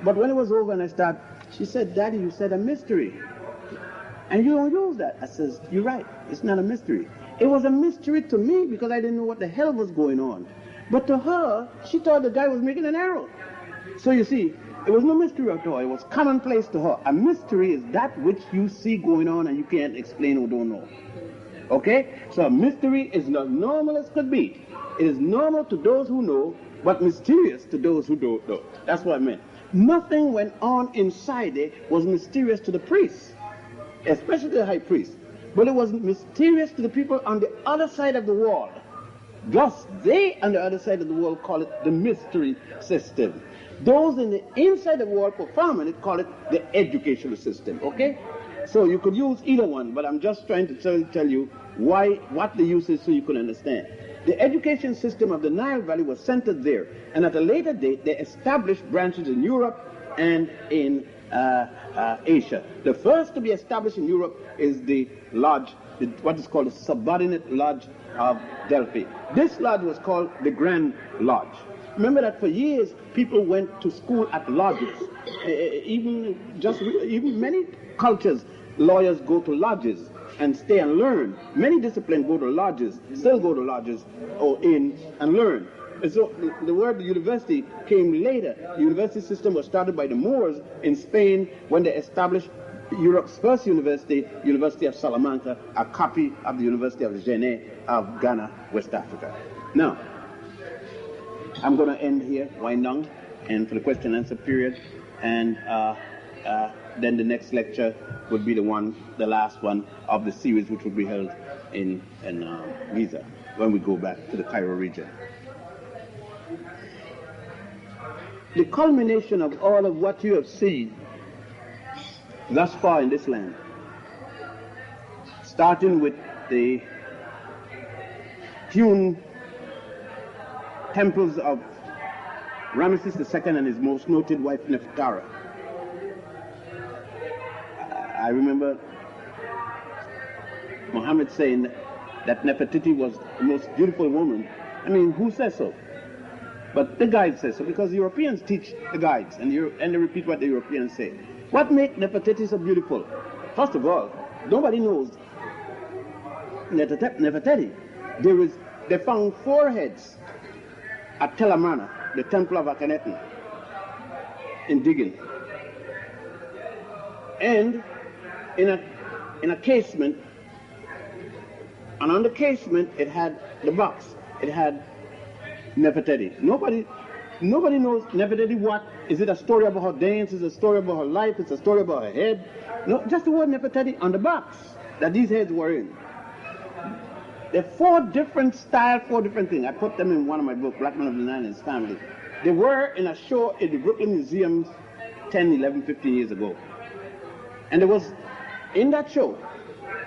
But when it was over and I started, she said, Daddy, you said a mystery. And you don't use that. I says, you're right, it's not a mystery. It was a mystery to me because I didn't know what the hell was going on. But to her, she thought the guy was making an error. So you see, it was no mystery at all. It was commonplace to her. A mystery is that which you see going on and you can't explain or don't know. Okay? So a mystery is not normal as could be. It is normal to those who know, but mysterious to those who don't know. That's what I meant. Nothing went on inside it was mysterious to the priests, especially the high priest. But it was mysterious to the people on the other side of the wall. Thus, they on the other side of the wall call it the mystery system. Those in the inside of the wall performing it call it the educational system, okay? So you could use either one, but I'm just trying to tell you what the use is so you can understand. The education system of the Nile Valley was centered there, and at a later date they established branches in Europe and in Asia. The first to be established in Europe is the lodge, what is called the subordinate lodge of Delphi. This lodge was called the Grand Lodge. Remember that for years people went to school at lodges. Even many cultures, lawyers go to lodges and stay and learn. Many disciplines go to lodges, still go to lodges or in and learn. And so the word university came later. The university system was started by the Moors in Spain when they established Europe's first university, University of Salamanca, a copy of the University of Jene of Ghana, West Africa. Now, I'm going to end here, wind down, and for the question and answer period, and then the next lecture would be the last one of the series, which will be held in Giza when we go back to the Cairo region. The culmination of all of what you have seen thus far in this land, starting with the hewn temples of Ramesses II and his most noted wife Nefertari. I remember Muhammad saying that Nefertiti was the most beautiful woman. I mean, who says so? But the guide says so, because Europeans teach the guides, and they repeat what the Europeans say. What makes Nefertiti so beautiful? First of all, nobody knows Nefertiti. They found 4 heads at Tel Amarna, the temple of Akhenaten, in digging. And in a casement, and on the casement it had the box. It had Nefertiti. Nobody knows Nefertiti what. Is it a story about her dance? Is it a story about her life? It's a story about her head? No, just the word Nefertiti on the box that these heads were in. There are 4 different styles, 4 different things. I put them in one of my books, Black Man of the Nile and His Family. They were in a show in the Brooklyn Museum 10, 11, 15 years ago. And in that show,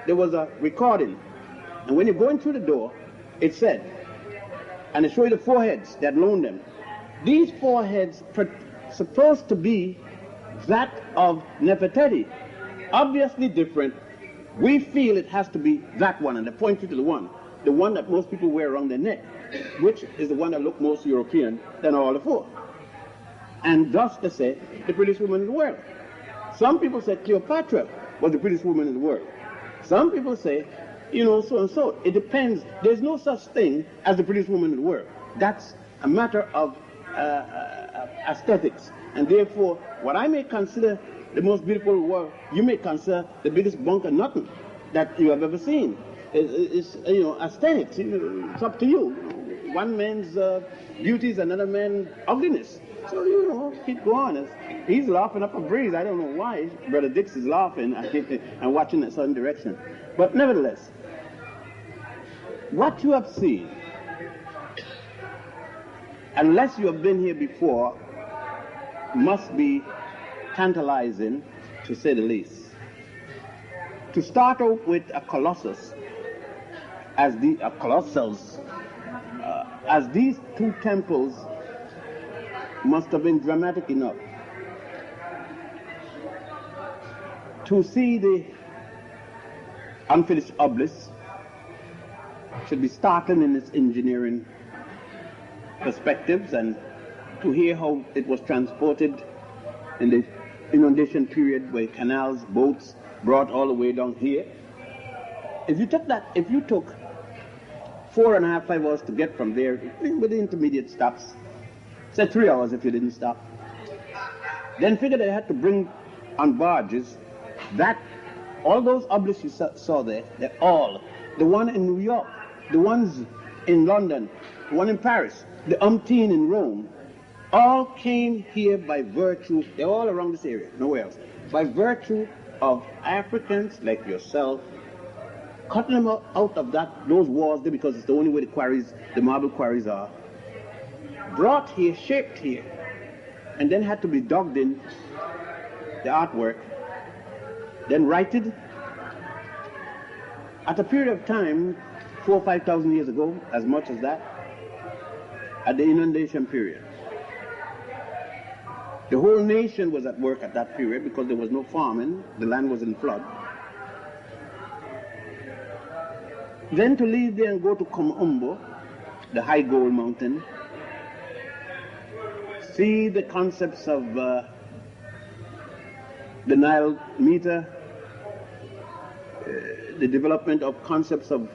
there was a recording. And when you're going through the door, it said, and it showed you the 4 heads that loaned them. These 4 heads supposed to be that of Nefertiti. Obviously different. We feel it has to be that one, and they point you to the one that most people wear around their neck, which is the one that looks most European than all the 4. And thus they say the prettiest woman in the world. Some people say Cleopatra was the prettiest woman in the world. Some people say, so and so. It depends. There's no such thing as the prettiest woman in the world. That's a matter of aesthetics. And therefore, what I may consider the most beautiful world, you may consider the biggest bunk of nothing that you have ever seen. It's aesthetics. It's up to you. One man's beauty is another man's ugliness. So, keep going. He's laughing up a breeze. I don't know why. Brother Dix is laughing and watching in a certain direction. But nevertheless, what you have seen unless you have been here before, must be tantalizing, to say the least. To start out with a colossus, as these two temples must have been dramatic enough to see the unfinished obelisk should be startling in its engineering perspectives, and to hear how it was transported in the inundation period where canals, boats brought all the way down here. If you took 4.5, 5 hours to get from there with the intermediate stops, say 3 hours if you didn't stop, then figure they had to bring on barges that all those obelisks you saw there, they're all, the one in New York, the ones in London, the one in Paris, the umpteen in Rome, all came here by virtue, they're all around this area, nowhere else, by virtue of Africans like yourself, cutting them out of those walls there because it's the only way the quarries, the marble quarries are, brought here, shaped here, and then had to be dug in, the artwork, then righted at a period of time, 4,000 or 5,000 years ago, as much as that, at the inundation period. The whole nation was at work at that period because there was no farming, the land was in flood. Then to leave there and go to Komombo, the high gold mountain, see the concepts of the Nile meter, the development of concepts of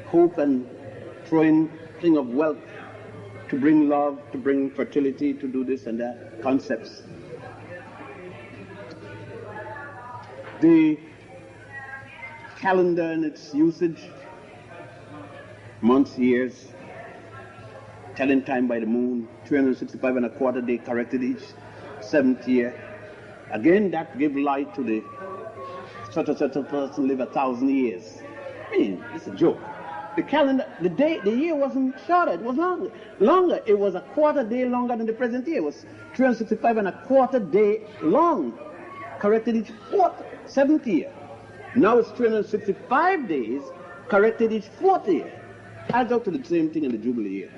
hope and throwing thing of wealth to bring love, to bring fertility, to do this and that, concepts. The calendar and its usage, months, years, telling time by the moon, 365 and a quarter day corrected each 7th year. Again, that gave light to the such and such a person live 1,000 years. I mean, it's a joke. The calendar, the year wasn't shorter, it was longer. It was a quarter day longer than the present year. It was 365 and a quarter day long, corrected each 7th year. Now it's 365 days, corrected each 4th year. Adds up to the same thing in the Jubilee year.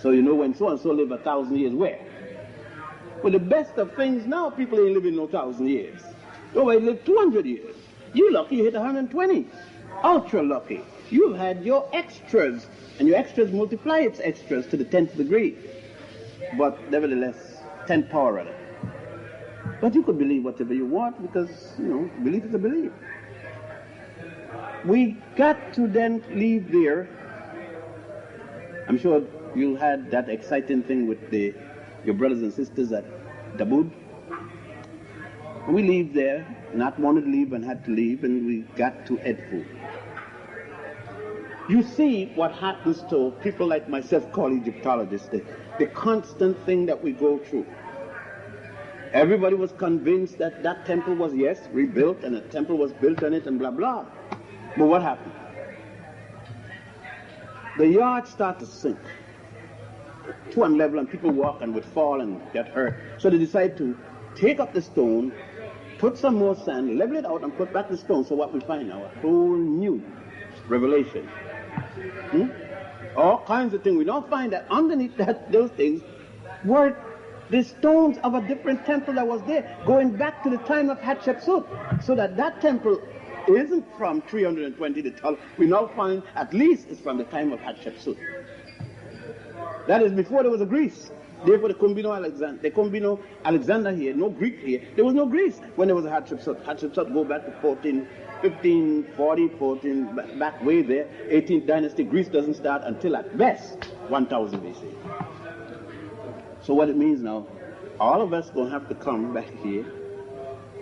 So you know when so-and-so live 1,000 years, where? Well, the best of things now, people ain't living no 1,000 years. Nobody live 200 years. You lucky you hit 120. Ultra lucky. You've had your extras, and your extras multiply its extras to the 10th degree. But nevertheless, 10th power rather. But you could believe whatever you want because, belief is a belief. We got to then leave there. I'm sure you had that exciting thing with your brothers and sisters at Dabud. We leave there, not wanted to leave and had to leave, and we got to Edfu. You see what happens to people like myself called Egyptologists, the constant thing that we go through. Everybody was convinced that that temple was, yes, rebuilt, and a temple was built on it, and blah, blah. But what happened? The yards start to sink to one level, and people walk and would fall and get hurt. So they decide to take up the stone, put some more sand, level it out, and put back the stone. So what we find now, a whole new revelation. All kinds of things. We don't find that underneath those things were the stones of a different temple that was there, going back to the time of Hatshepsut. So that temple isn't from 320 to 12. We now find at least it's from the time of Hatshepsut. That is before there was a Greece. Therefore, there couldn't be no Alexander here, no Greek here. There was no Greece when there was a Hatshepsut. Hatshepsut go back to 1540, back way there. 18th dynasty. Greece doesn't start until at best 1000 BC. So what it means now, all of us going to have to come back here,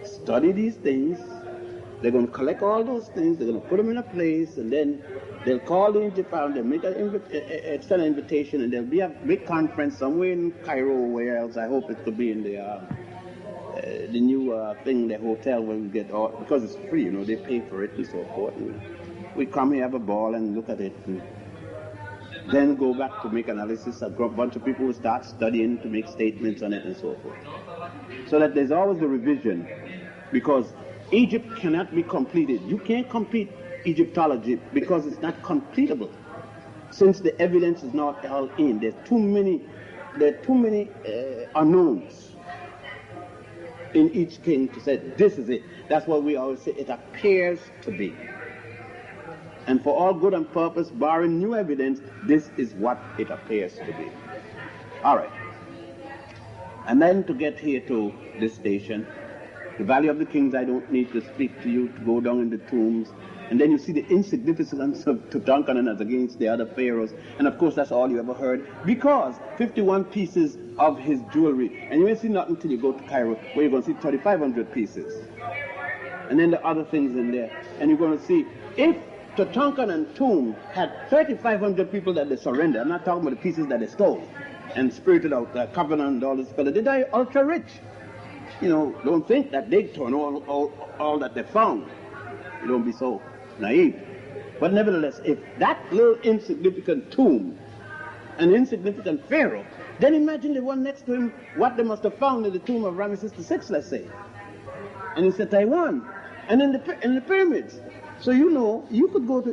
study these things. They're going to collect all those things. They're going to put them in a place, and then they'll call the Egyptian, they'll make extend an invitation, and there'll be a big conference somewhere in Cairo or where else. I hope it could be in the new thing, the hotel where we get all, because it's free, they pay for it and so forth. And we come here, have a ball, and look at it. then go back to make analysis. A bunch of people will start studying to make statements on it and so forth. So that there's always a revision, because Egypt cannot be completed. You can't complete Egyptology because it's not completable, since the evidence is not all in. There are too many unknowns in each king to say this is it. That's why we always say it appears to be. And for all good and purpose, barring new evidence, this is what it appears to be. All right. And then to get here to this station, the Valley of the Kings, I don't need to speak to you, to go down in the tombs. And then you see the insignificance of Tutankhamun as against the other pharaohs. And of course, that's all you ever heard, because 51 pieces of his jewelry. And you ain't see nothing until you go to Cairo, where you're going to see 3,500 pieces. And then the other things in there. And you're going to see, if Tutankhamun tomb had 3,500 people that they surrendered, I'm not talking about the pieces that they stole and spirited out, the covenant and all this fellow, they die ultra rich. You know, don't think that they turn all that they found. You don't be so naive. But nevertheless, if that little insignificant tomb, an insignificant pharaoh, then imagine the one next to him, what they must have found in the tomb of Ramesses VI, let's say. And it's in Taiwan. And in the pyramids. So you know, you could go to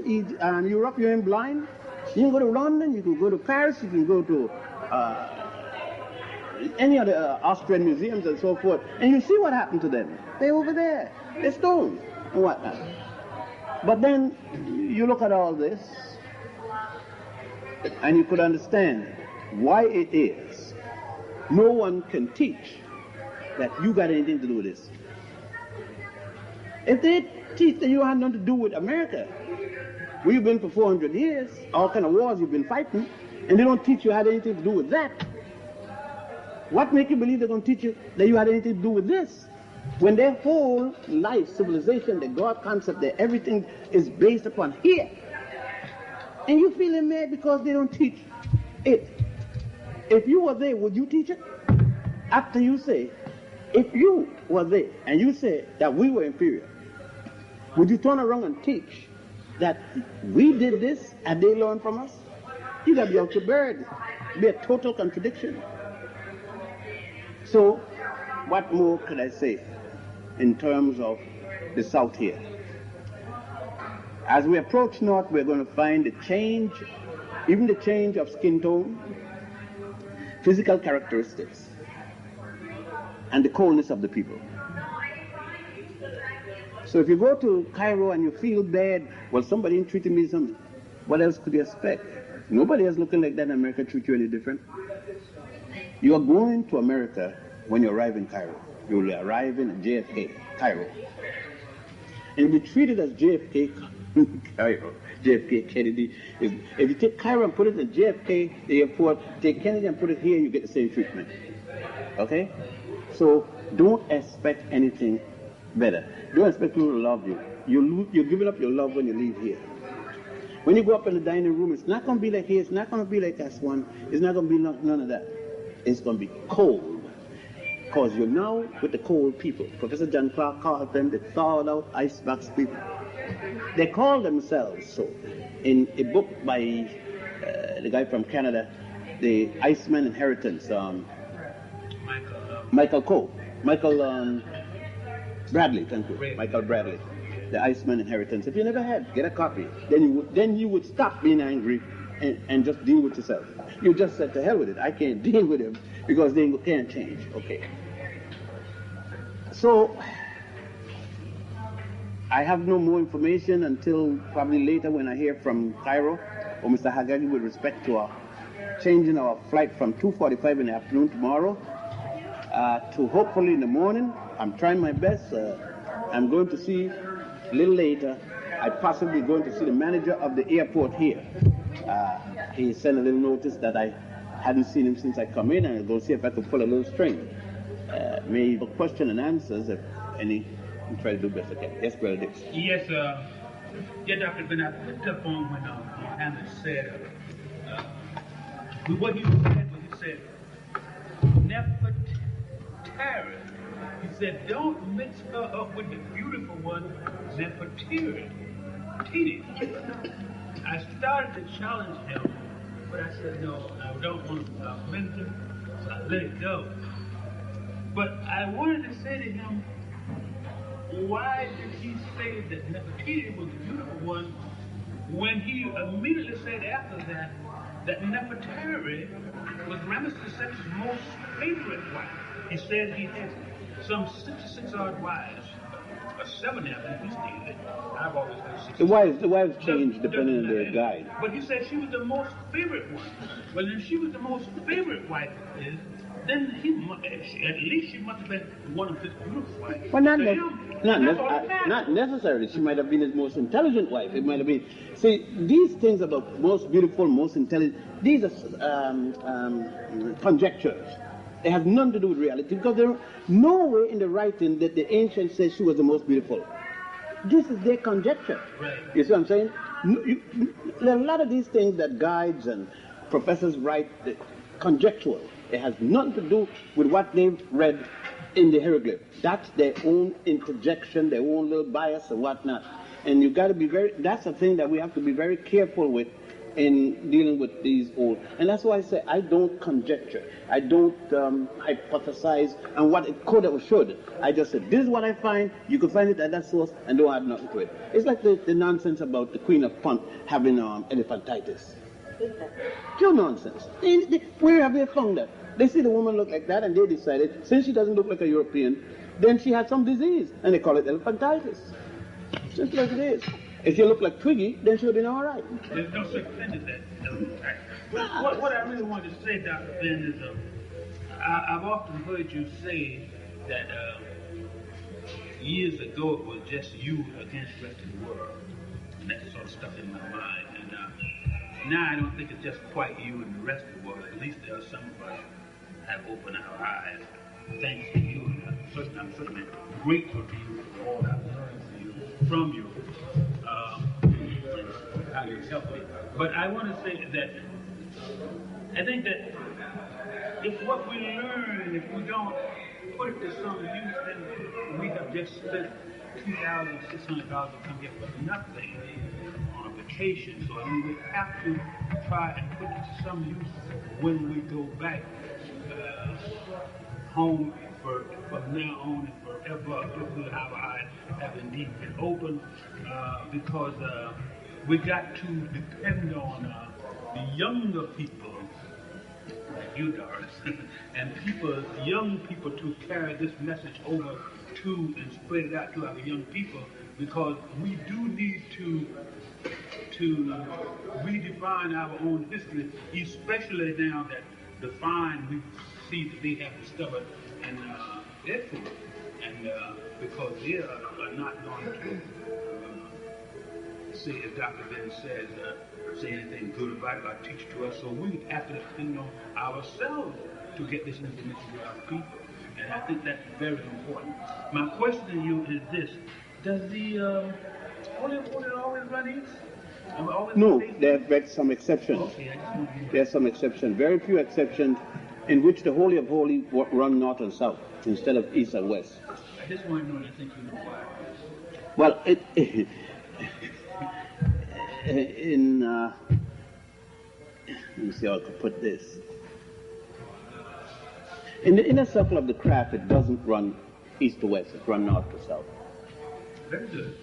Europe, you ain't blind. You can go to London, you can go to Paris, you can go to any of the Austrian museums and so forth, and you see what happened to them. They're over there. They're stones and whatnot. But then you look at all this, and you could understand why it is no one can teach that you got anything to do with this. If they teach that you had nothing to do with America, where you've been for 400 years, all kind of wars you've been fighting, and they don't teach you had anything to do with that, what makes you believe they're going to teach you that you had anything to do with this? When their whole life, civilization, the God concept, that everything is based upon here. And you feeling mad because they don't teach it. If you were there, would you teach it? After you say, if you were there and you say that we were inferior, would you turn around and teach that we did this and they learned from us? You got to be out your bird. Be a total contradiction. So, what more could I say in terms of the South here? As we approach north, we're going to find the change, even the change of skin tone, physical characteristics, and the coldness of the people. So if you go to Cairo and you feel bad, well, somebody ain't treating me something, what else could you expect? Nobody else looking like that in America treat you any different. You are going to America when you arrive in Cairo. You will arrive in JFK, Cairo. And you'll be treated as JFK, Cairo, JFK Kennedy. If you take Cairo and put it in JFK, the airport, take Kennedy and put it here, you get the same treatment. Okay? So don't expect anything better. Don't expect people to love you. You're giving up your love when you leave here. When you go up in the dining room, it's not going to be like here. It's not going to be like S1. It's not going to be none of that. It's going to be cold. Because you're now with the cold people. Professor John Clark called them the thawed out icebox people. They call themselves so. In a book by the guy from Canada, The Iceman Inheritance, Michael Bradley, thank you. Michael Bradley. The Iceman Inheritance. If you never had, get a copy. Then you would stop being angry and just deal with yourself. You just said, to hell with it. I can't deal with him because they can't change. Okay. So, I have no more information until probably later when I hear from Cairo or Mr. Hagagi with respect to changing our flight from 2:45 in the afternoon tomorrow to hopefully in the morning. I'm trying my best. I'm going to see a little later. I'm possibly going to see the manager of the airport here. He sent a little notice that I hadn't seen him since I come in, and I'll go see if I can pull a little string. Maybe question and answers, if any, and try to do best I can. Yes, Brother Dix. Yes, Dr. Ben, I picked up on when Hannah said, what he said, Nefertari. He said, don't mix her up with the beautiful one, Nefertari. I started to challenge him But I said, no, I don't want to mentor, so I let it go. But I wanted to say to him, why did he say that Nefertiti was the beautiful one when he immediately said after that that Nefertari was Ramesses II's most favorite wife? He said he had some 66 odd wives, or 70 of them, he stated. I've always heard 60. The wives change depending on their guide. But he said she was the most favorite one. Well, if she was the most favorite wife of his, then at least she must have been one of his beautiful wives. Well, not necessarily. She might have been his most intelligent wife. It might have been. See, these things about most beautiful, most intelligent, these are conjectures. They have nothing to do with reality because there is no way in the writing that the ancients said she was the most beautiful. This is their conjecture. Right. You see what I'm saying? A lot of these things that guides and professors write, conjectural. It has nothing to do with what they've read in the hieroglyph. That's their own interjection, their own little bias and whatnot. And you got to be that's a thing that we have to be very careful with in dealing with these old. And that's why I say I don't conjecture. I don't hypothesize on what it could or should. I just say, this is what I find. You can find it at that source and don't add nothing to it. It's like the nonsense about the Queen of Punt having elephantitis. Pure nonsense. Where have they found that? They see the woman look like that and they decided, since she doesn't look like a European, then she had some disease and they call it elephantitis. Simple as it is. If you look like Twiggy, then she'll be all right. There's no such thing as that. What I really wanted to say, Dr. Ben, is I've often heard you say that years ago it was just you against the rest of the world. And that sort of stuck in my mind. And now I don't think it's just quite you and the rest of the world. At least there are some of us have opened our eyes. Thanks to you. And I'm certainly grateful to you for all I've learned from you. How you help me. But I want to say that I think that if what we learn, if we don't put it to some use, then we have just spent $2,600 to come here for nothing on a vacation. So I mean, we have to try and put it to some use when we go back home from now on and forever. Hopefully our eyes have indeed been opened because we got to depend on the younger people, like you, Doris, and young people to carry this message over to and spread it out to our young people, because we do need to redefine our own history, especially now that the find we see that they have discovered in their food, and because they are not going to say, as Dr. Ben says, say anything good about it or teach it to us. So we have to depend on ourselves to get this information to our people. And I think that's very important. My question to you is this: does the Holy of Holies always run east? No, there have been some exceptions. Okay, There's some exceptions, very few exceptions, in which the Holy of Holies run north and south instead of east and west. I just want to know, and I think you know why. Well, let me see how I could put this. In the inner circle of the craft, it doesn't run east to west, it runs north to south. Very good.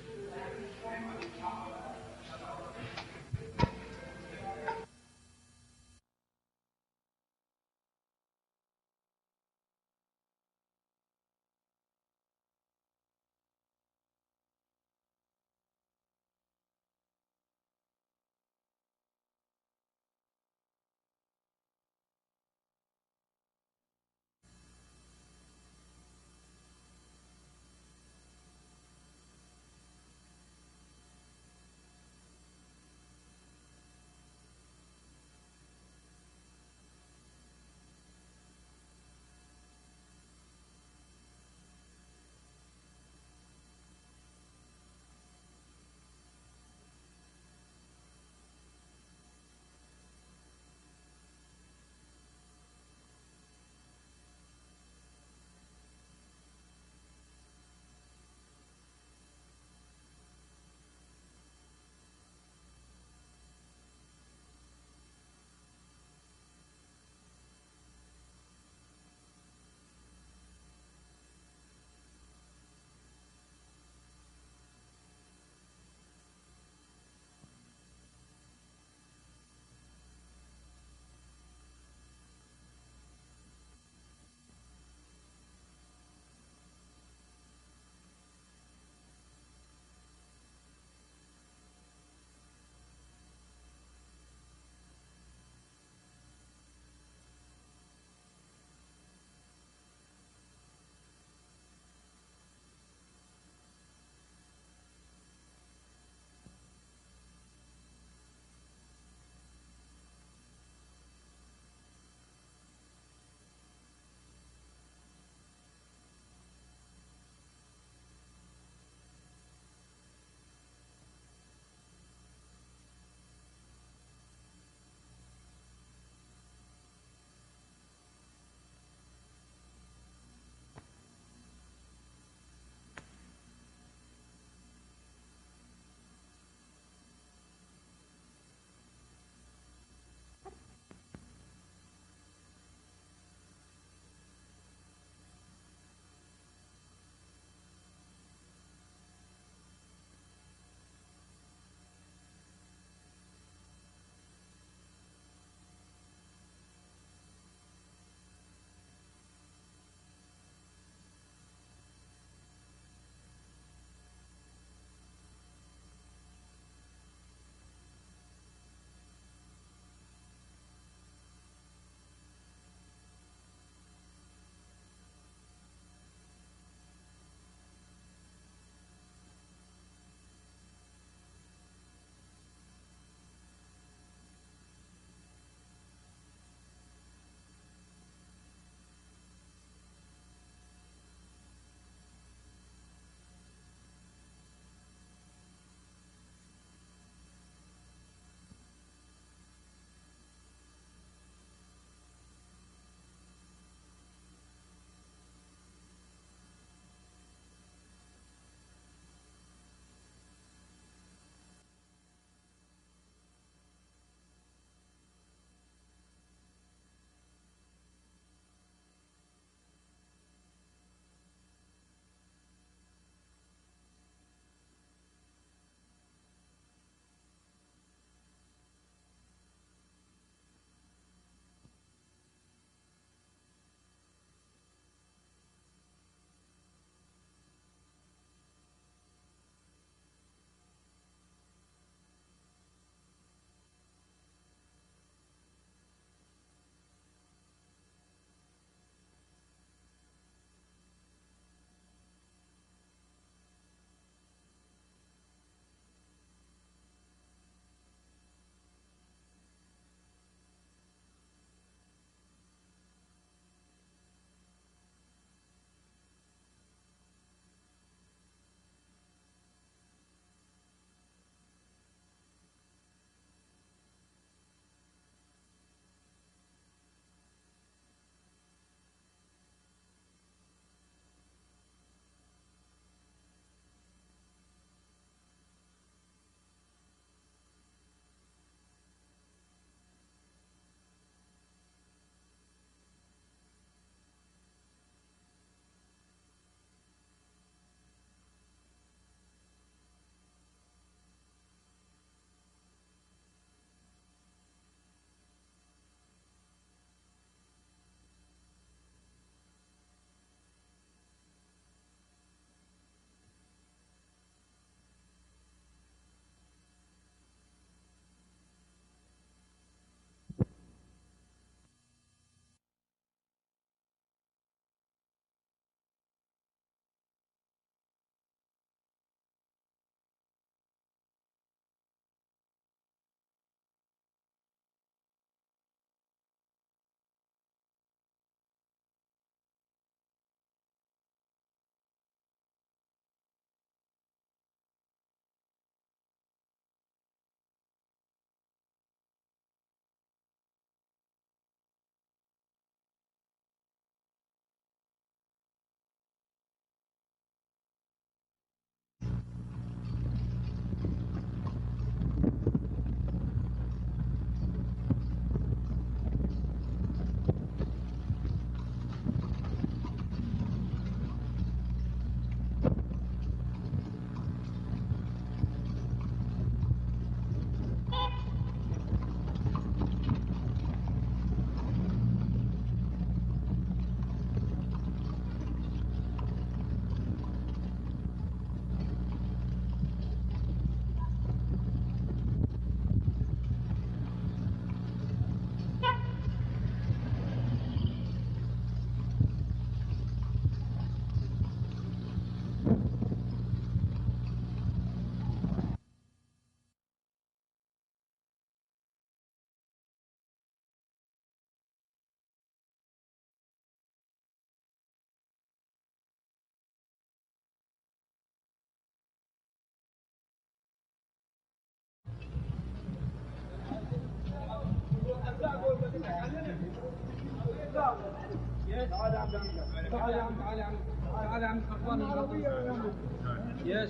Yes. Yes.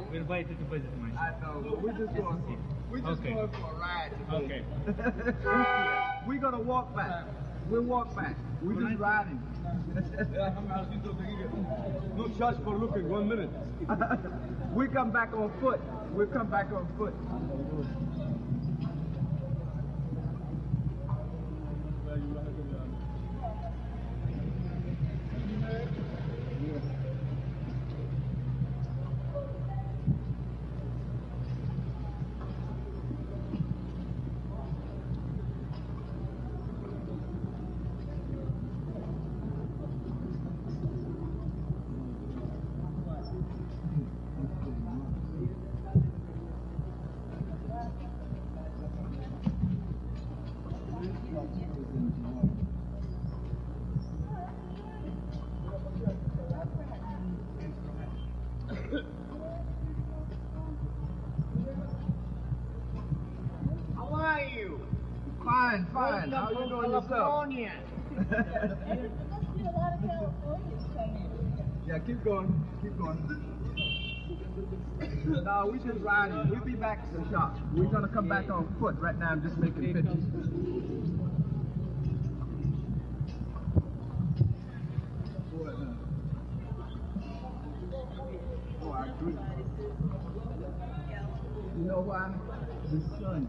We're invited to visit my shop. I know, but we're just going for a ride today. Okay. We're gonna walk back. We'll walk back. We're just riding. No charge for looking, 1 minute. We come back on foot. We'll come back on foot. How are you? Fine, fine. How you doing yourself? California. Yeah, keep going. Keep going. No, we just riding. We'll be back to the shop. We're gonna come back on foot. Right now I'm just making pictures. Oh, I agree. You know why? The sun.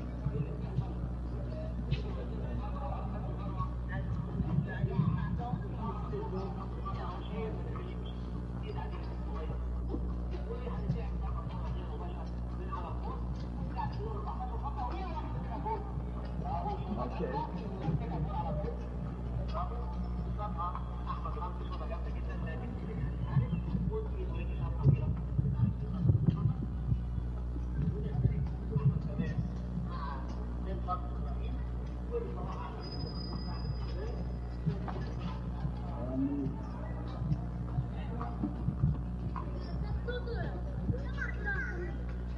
Okay.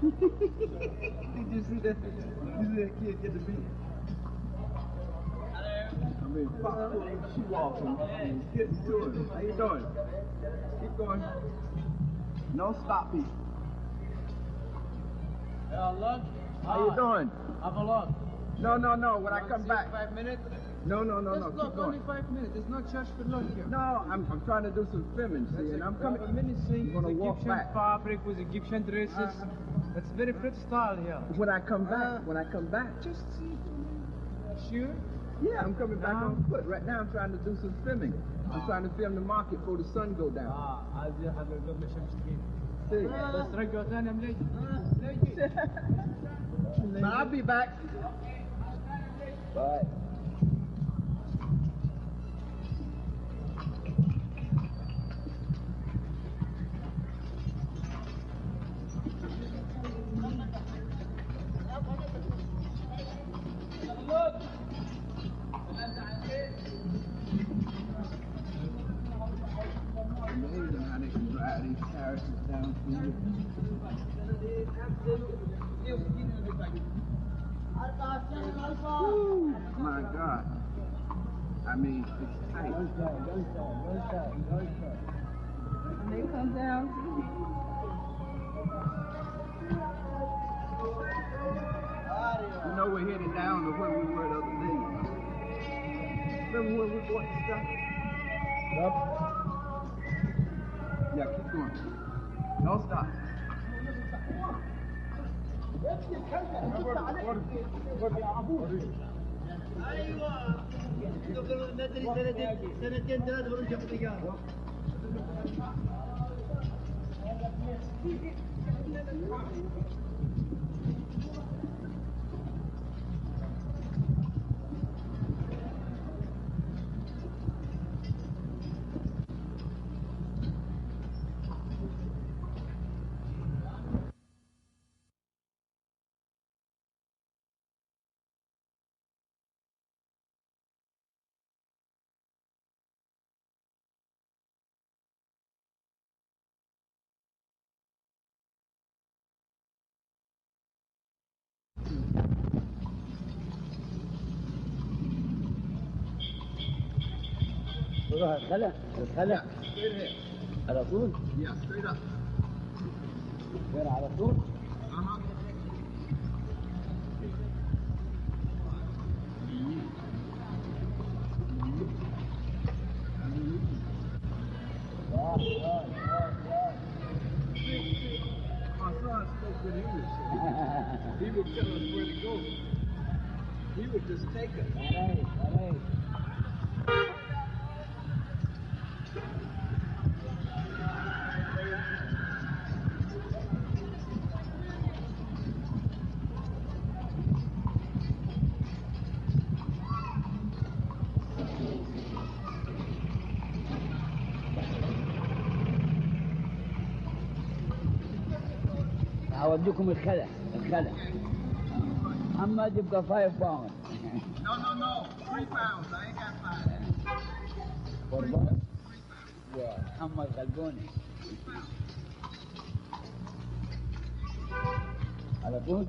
Did you see that? You see that kid get the beat? I mean, pop she walking. Getting to it. How you doing? Keep going. No stopping. Lunch? How you doing? Have a lunch. No. When I come back. 5 minutes? No. Just Keep look, only going. 5 minutes. There's no charge for lunch here. No, I'm trying to do some filming, see, and I'm coming. Menacing. I'm gonna walk Egyptian back. fabric with Egyptian dresses. It's very pretty style here. When I come back. Just see. Sure? Yeah, I'm coming back on foot. Right now I'm trying to do some filming. I'm trying to film the market before the sun go down. عايز حضرتك مش مشتكين. See? بس رجعوا تاني مليجي. But I'll be back. Bye. Amazing how they can drive these characters down through Woo, my God. I mean, it's tight. When they come down, You know we're headed down to where we were the other day. Remember when we bought the stuff? Yep. Yeah, keep going. Don't stop. ايوه ندري سنتين ثلاثه ونرجع روح الخلا الخلا Yeah, straight ahead. على طول Yeah, straight up. غير على طول Uh-huh. My son spoke good English. He would tell us where to go. He would just take us. عليك عليك أوديكم الخلا الخلا محمد يبقى 5 باوند No, no, no. 3 pounds. I ain't got 5. قربان ومحمد غلبوني على طول